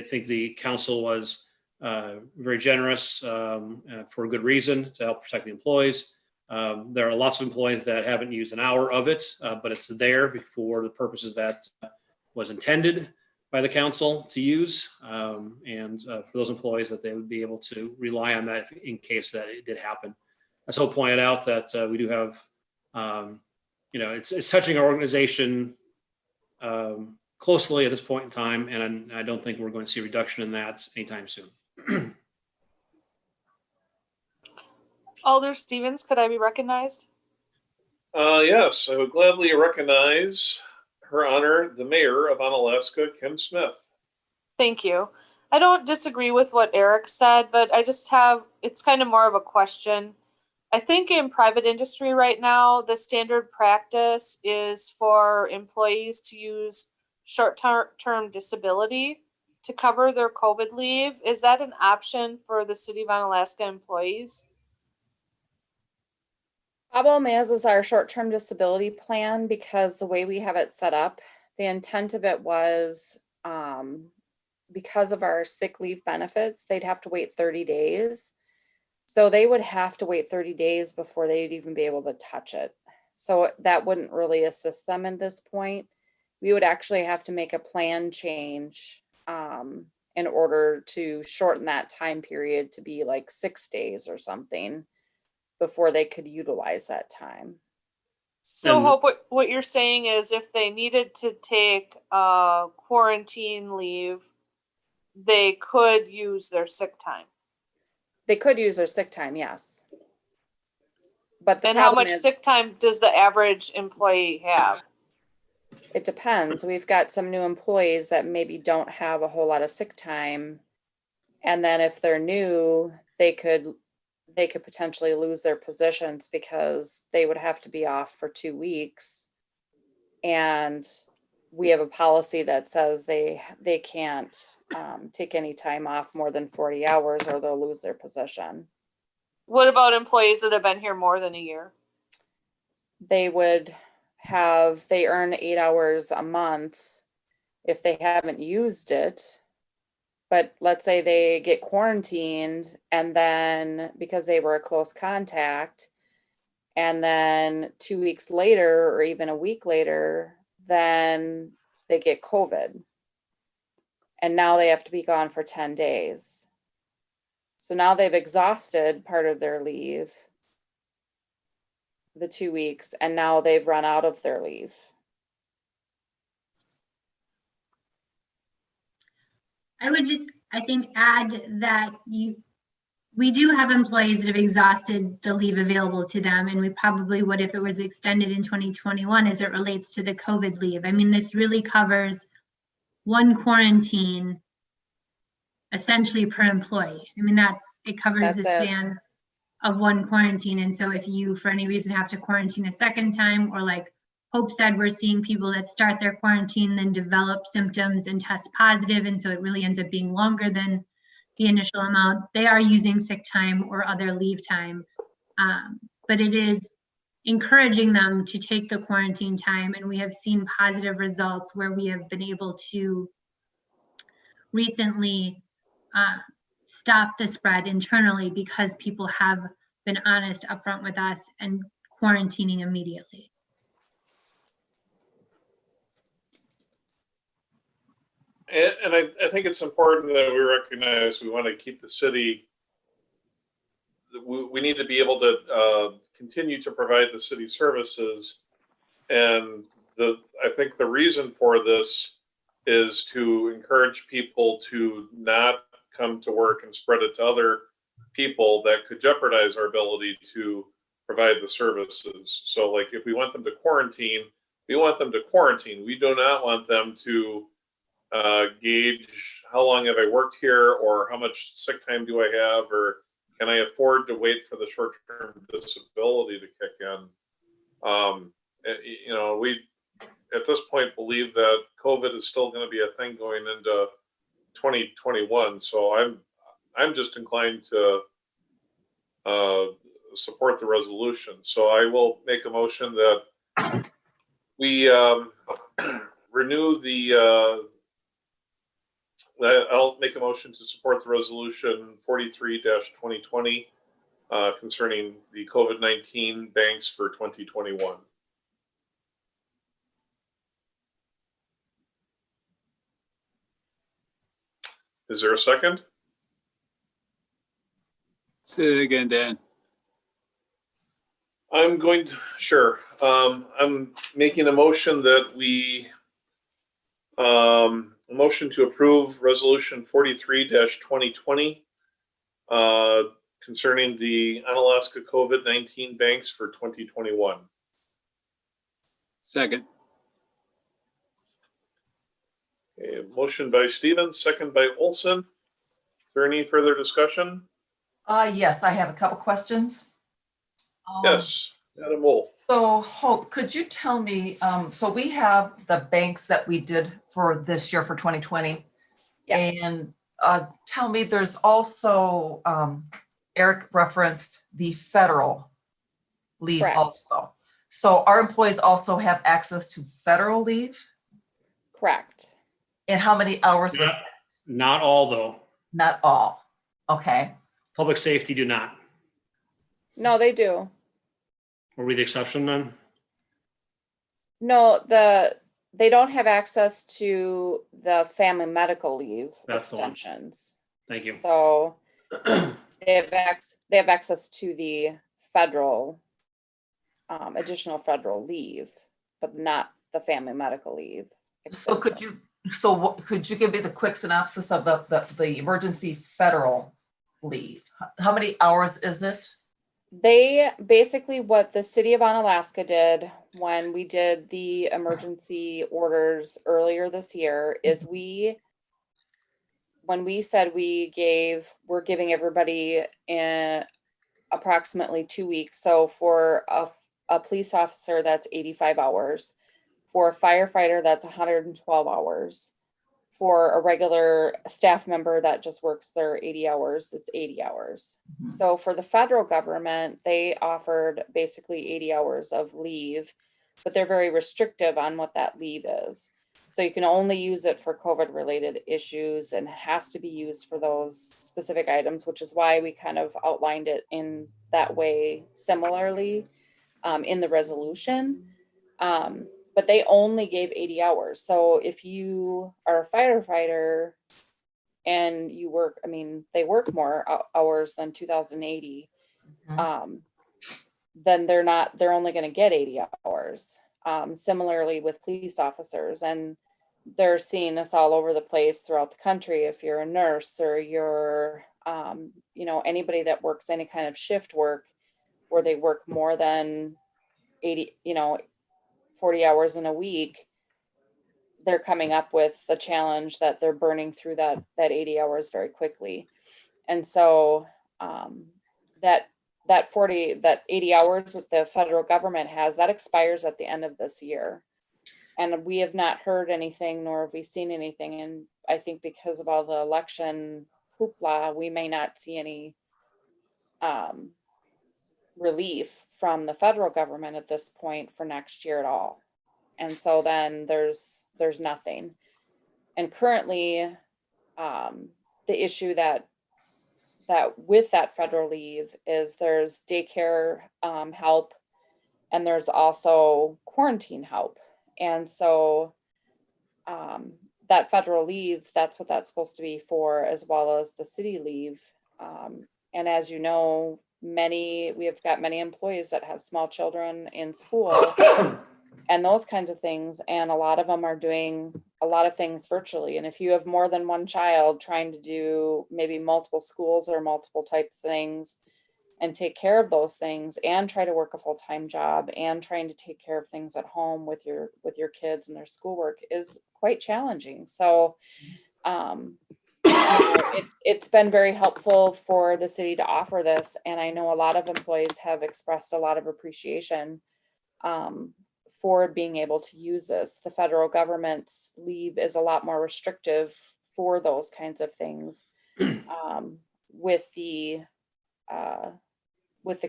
Speaker 8: think the council was very generous for a good reason to help protect the employees. There are lots of employees that haven't used an hour of it, but it's there for the purposes that was intended by the council to use, and for those employees that they would be able to rely on that in case that it did happen. I so pointed out that we do have, it's touching our organization closely at this point in time, and I don't think we're going to see a reduction in that anytime soon.
Speaker 11: Alder Stevens, could I be recognized?
Speaker 1: Yes, I would gladly recognize Her Honor, the Mayor of Onalaska, Kim Smith.
Speaker 11: Thank you. I don't disagree with what Eric said, but I just have, it's kind of more of a question. I think in private industry right now, the standard practice is for employees to use short-term disability to cover their COVID leave. Is that an option for the City of Onalaska employees?
Speaker 9: Problem is our short-term disability plan, because the way we have it set up, the intent of it was because of our sick leave benefits, they'd have to wait 30 days. So they would have to wait 30 days before they'd even be able to touch it. So that wouldn't really assist them at this point. We would actually have to make a plan change in order to shorten that time period to be like 6 days or something before they could utilize that time.
Speaker 11: So Hope, what you're saying is if they needed to take quarantine leave, they could use their sick time.
Speaker 9: They could use their sick time, yes. But the
Speaker 11: and how
Speaker 9: problem
Speaker 11: much
Speaker 9: is,
Speaker 11: sick time does the average employee have?
Speaker 9: it depends. We've got some new employees that maybe don't have a whole lot of sick time. And then if they're new, they could potentially lose their positions because they would have to be off for 2 weeks. And we have a policy that says they can't take any time off more than 40 hours or they'll lose their position.
Speaker 11: What about employees that have been here more than a year?
Speaker 9: They earn 8 hours a month if they haven't used it. But let's say they get quarantined and then because they were a close contact, and then 2 weeks later or even a week later, then they get COVID. And now they have to be gone for 10 days. So now they've exhausted part of their leave, the 2 weeks, and now they've run out of their leave.
Speaker 10: I would just, I think, add that we do have employees that have exhausted the leave available to them, and we probably would if it was extended in 2021 as it relates to the COVID leave. I mean, this really covers one quarantine essentially per employee. I mean, it covers the span of one quarantine. And so if you, for any reason, have to quarantine a second time, or like Hope said, we're seeing people that start their quarantine, then develop symptoms and test positive, and so it really ends up being longer than the initial amount. They are using sick time or other leave time, but it is encouraging them to take the quarantine time, and we have seen positive results where we have been able to recently stop the spread internally because people have been honest upfront with us and quarantining immediately.
Speaker 1: And I think it's important that we recognize we want to keep the city, we need to be able to continue to provide the city services. And I think the reason for this is to encourage people to not come to work and spread it to other people that could jeopardize our ability to provide the services. So like if we want them to quarantine, we want them to quarantine. We do not want them to gauge how long have I worked here, or how much sick time do I have, or can I afford to wait for the short-term disability to kick in. We at this point believe that COVID is still going to be a thing going into 2021. So I'm just inclined to support the resolution. So I will make a motion that we renew the, I'll make a motion to support the resolution 43-2020 concerning the COVID-19 banks for 2021. Is there a second?
Speaker 3: Say it again, Dan.
Speaker 1: I'm going to, sure. I'm making a motion that we, a motion to approve resolution 43-2020 concerning the Onalaska COVID-19 banks for 2021.
Speaker 3: Second.
Speaker 1: Okay, motion by Stevens, second by Olson. Is there any further discussion?
Speaker 2: Yes, I have a couple questions.
Speaker 1: Yes, Madam Wolf.
Speaker 2: So Hope, could you tell me, so we have the banks that we did for this year for 2020.
Speaker 9: Yes.
Speaker 2: And tell me, there's also, Eric referenced the federal leave
Speaker 9: Correct.
Speaker 2: also. So our employees also have access to federal leave?
Speaker 9: Correct.
Speaker 2: And how many hours was that?
Speaker 8: Not all, though.
Speaker 2: Not all. Okay.
Speaker 8: Public safety do not.
Speaker 9: No, they do.
Speaker 8: Were we the exception then?
Speaker 9: No, they don't have access to the family medical leave
Speaker 8: That's the one.
Speaker 9: extensions.
Speaker 8: Thank you.
Speaker 9: So they have access to the federal, additional federal leave, but not the family medical leave.
Speaker 2: So could you give me the quick synopsis of the emergency federal leave? How many hours is it?
Speaker 9: They basically, what the city of Onalaska did when we did the emergency orders earlier this year is when we said we're giving everybody in approximately 2 weeks. So for a police officer, that's 85 hours. For a firefighter, that's 112 hours. For a regular staff member that just works their 80 hours, it's 80 hours.
Speaker 2: Mhm.
Speaker 9: So for the federal government, they offered basically 80 hours of leave, but they're very restrictive on what that leave is. So you can only use it for COVID related issues and it has to be used for those specific items, which is why we kind of outlined it in that way similarly in the resolution. But they only gave 80 hours. So if you are a firefighter and you work, I mean, they work more hours than 2,080, then they're only going to get 80 hours. Similarly with police officers, and they're seeing this all over the place throughout the country. If you're a nurse or you're, anybody that works any kind of shift work where they work more than 80, 40 hours in a week, they're coming up with the challenge that they're burning through that 80 hours very quickly. And so that 80 hours that the federal government has, that expires at the end of this year. And we have not heard anything, nor have we seen anything. And I think because of all the election hoopla, we may not see any relief from the federal government at this point for next year at all. And so then there's nothing. And currently the issue that with that federal leave is there's daycare help and there's also quarantine help. And so that federal leave, that's what that's supposed to be for, as well as the city leave. And as you know, we have got many employees that have small children in school and those kinds of things. And a lot of them are doing a lot of things virtually. And if you have more than one child trying to do maybe multiple schools or multiple types of things and take care of those things and try to work a full-time job and trying to take care of things at home with your kids and their schoolwork is quite challenging. So it's been very helpful for the city to offer this. And I know a lot of employees have expressed a lot of appreciation for being able to use this. The federal government's leave is a lot more restrictive for those kinds of things. with the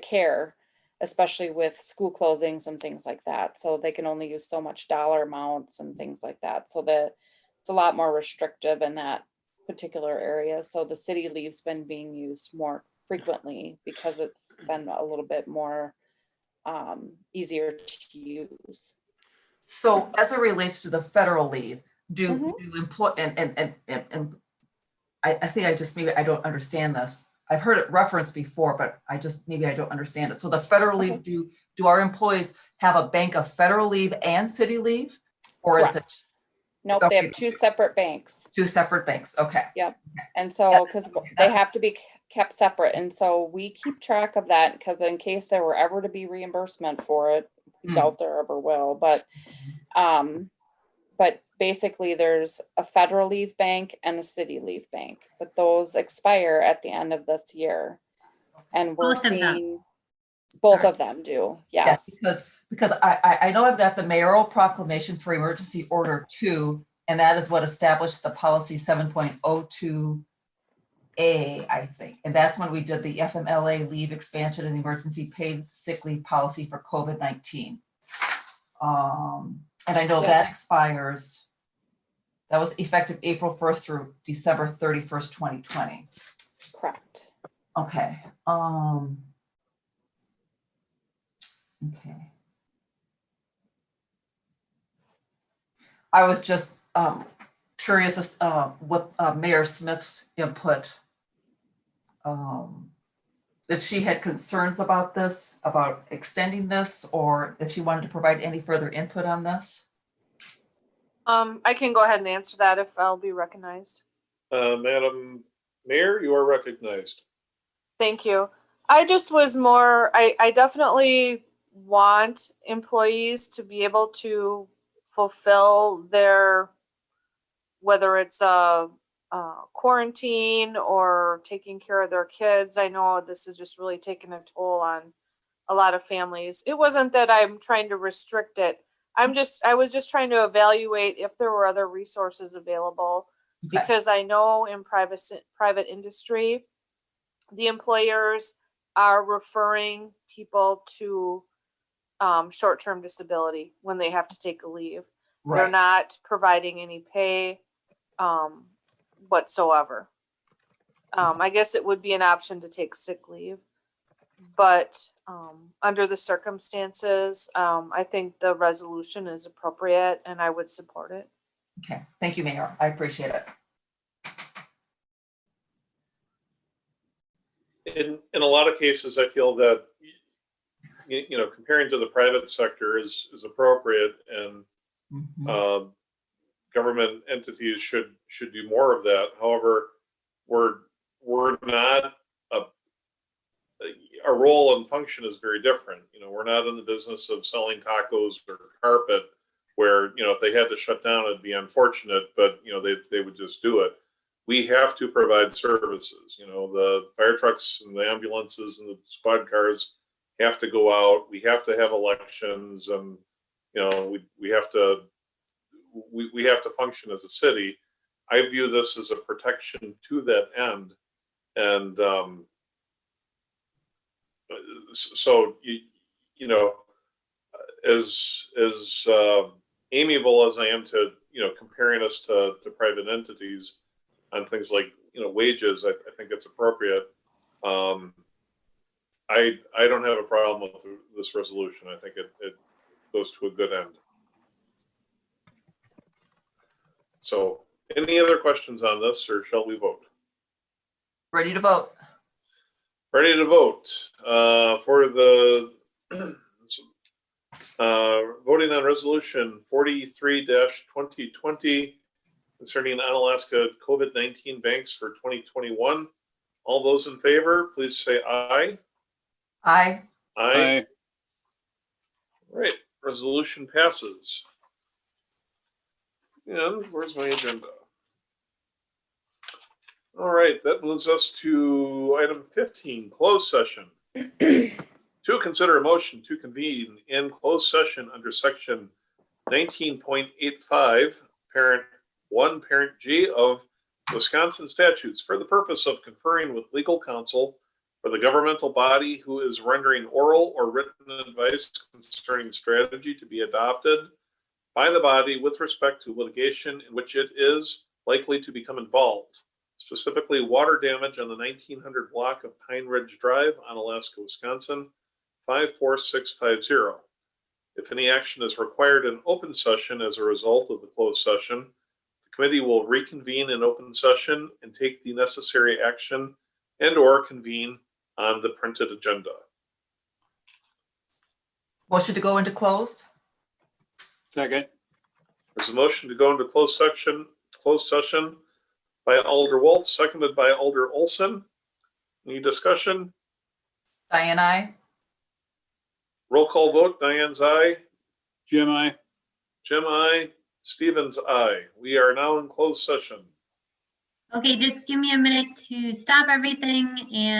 Speaker 9: care, especially with school closings and things like that. So they can only use so much dollar amounts and things like that. So that it's a lot more restrictive in that particular area. So the city leave's been being used more frequently because it's been a little bit more easier to use.
Speaker 2: So as it relates to the federal leave, do
Speaker 9: Mhm.
Speaker 2: employ, and I think maybe I don't understand this. I've heard it referenced before, but maybe I don't understand it. So the federal leave, do our employees have a bank of federal leave and city leave? Or is it
Speaker 9: Nope, they have two separate banks.
Speaker 2: two separate banks? Okay.
Speaker 9: And so, because they have to be kept separate. And so we keep track of that because in case there were ever to be reimbursement for it, we doubt there ever will. But basically there's a federal leave bank and a city leave bank, but those expire at the end of this year. And we're
Speaker 10: Both of them.
Speaker 9: seeing both of them do. Yes.
Speaker 2: Because I know I've got the mayoral proclamation for emergency order 2, and that is what established the policy 7.02A, I think. And that's when we did the FMLA leave expansion and emergency paid sick leave policy for COVID-19. And I know that expires, that was effective April 1st through December 31st, 2020.
Speaker 9: Correct.
Speaker 2: Okay. Okay. I was just curious as what Mayor Smith's input, if she had concerns about this, about extending this, or if she wanted to provide any further input on this.
Speaker 11: I can go ahead and answer that if I'll be recognized.
Speaker 1: Madam Mayor, you are recognized.
Speaker 11: Thank you. I just was more, I definitely want employees to be able to fulfill their, whether it's a quarantine or taking care of their kids. I know this is just really taking a toll on a lot of families. It wasn't that I'm trying to restrict it. I was just trying to evaluate if there were other resources available, because I know in private industry, the employers are referring people to short-term disability when they have to take a leave.
Speaker 2: Right.
Speaker 11: They're not providing any pay whatsoever. I guess it would be an option to take sick leave, but under the circumstances, I think the resolution is appropriate and I would support it.
Speaker 2: Okay, thank you, Mayor. I appreciate it.
Speaker 1: In a lot of cases, I feel that, comparing to the private sector is appropriate, and government entities should do more of that. However, we're not our role and function is very different. We're not in the business of selling tacos or carpet, where if they had to shut down, it'd be unfortunate, but they would just do it. We have to provide services. The fire trucks and the ambulances and the squad cars have to go out. We have to have elections, and we have to function as a city. I view this as a protection to that end, and so as amiable as I am to comparing us to private entities on things like wages, I think it's appropriate. I don't have a problem with this resolution. I think it goes to a good end. So, any other questions on this, or shall we vote?
Speaker 2: Ready to vote.
Speaker 1: Ready to vote for the voting on resolution 43-2020 concerning Onalaska COVID-19 banks for 2021. All those in favor, please say aye.
Speaker 2: Aye.
Speaker 1: Aye. All right, resolution passes. And where's my agenda? All right, that moves us to item 15, closed session. To consider a motion to convene in closed session under section 19.85, parent 1, parent G of Wisconsin statutes for the purpose of conferring with legal counsel for the governmental body who is rendering oral or written advice concerning strategy to be adopted by the body with respect to litigation in which it is likely to become involved, specifically water damage on the 1900 block of Pine Ridge Drive, Onalaska, Wisconsin, 54650. If any action is required in open session as a result of the closed session, the committee will reconvene in open session and take the necessary action and/or convene on the printed agenda.
Speaker 2: Motion to go into closed?
Speaker 3: Second.
Speaker 1: There's a motion to go into closed session by Alder Wolf, seconded by Alder Olson. Any discussion?
Speaker 2: Diane, I.
Speaker 1: Roll call vote. Diane's aye.
Speaker 3: Jim, I.
Speaker 1: Jim, aye. Stevens, aye. We are now in closed session.
Speaker 10: Okay, just give me a minute to stop everything and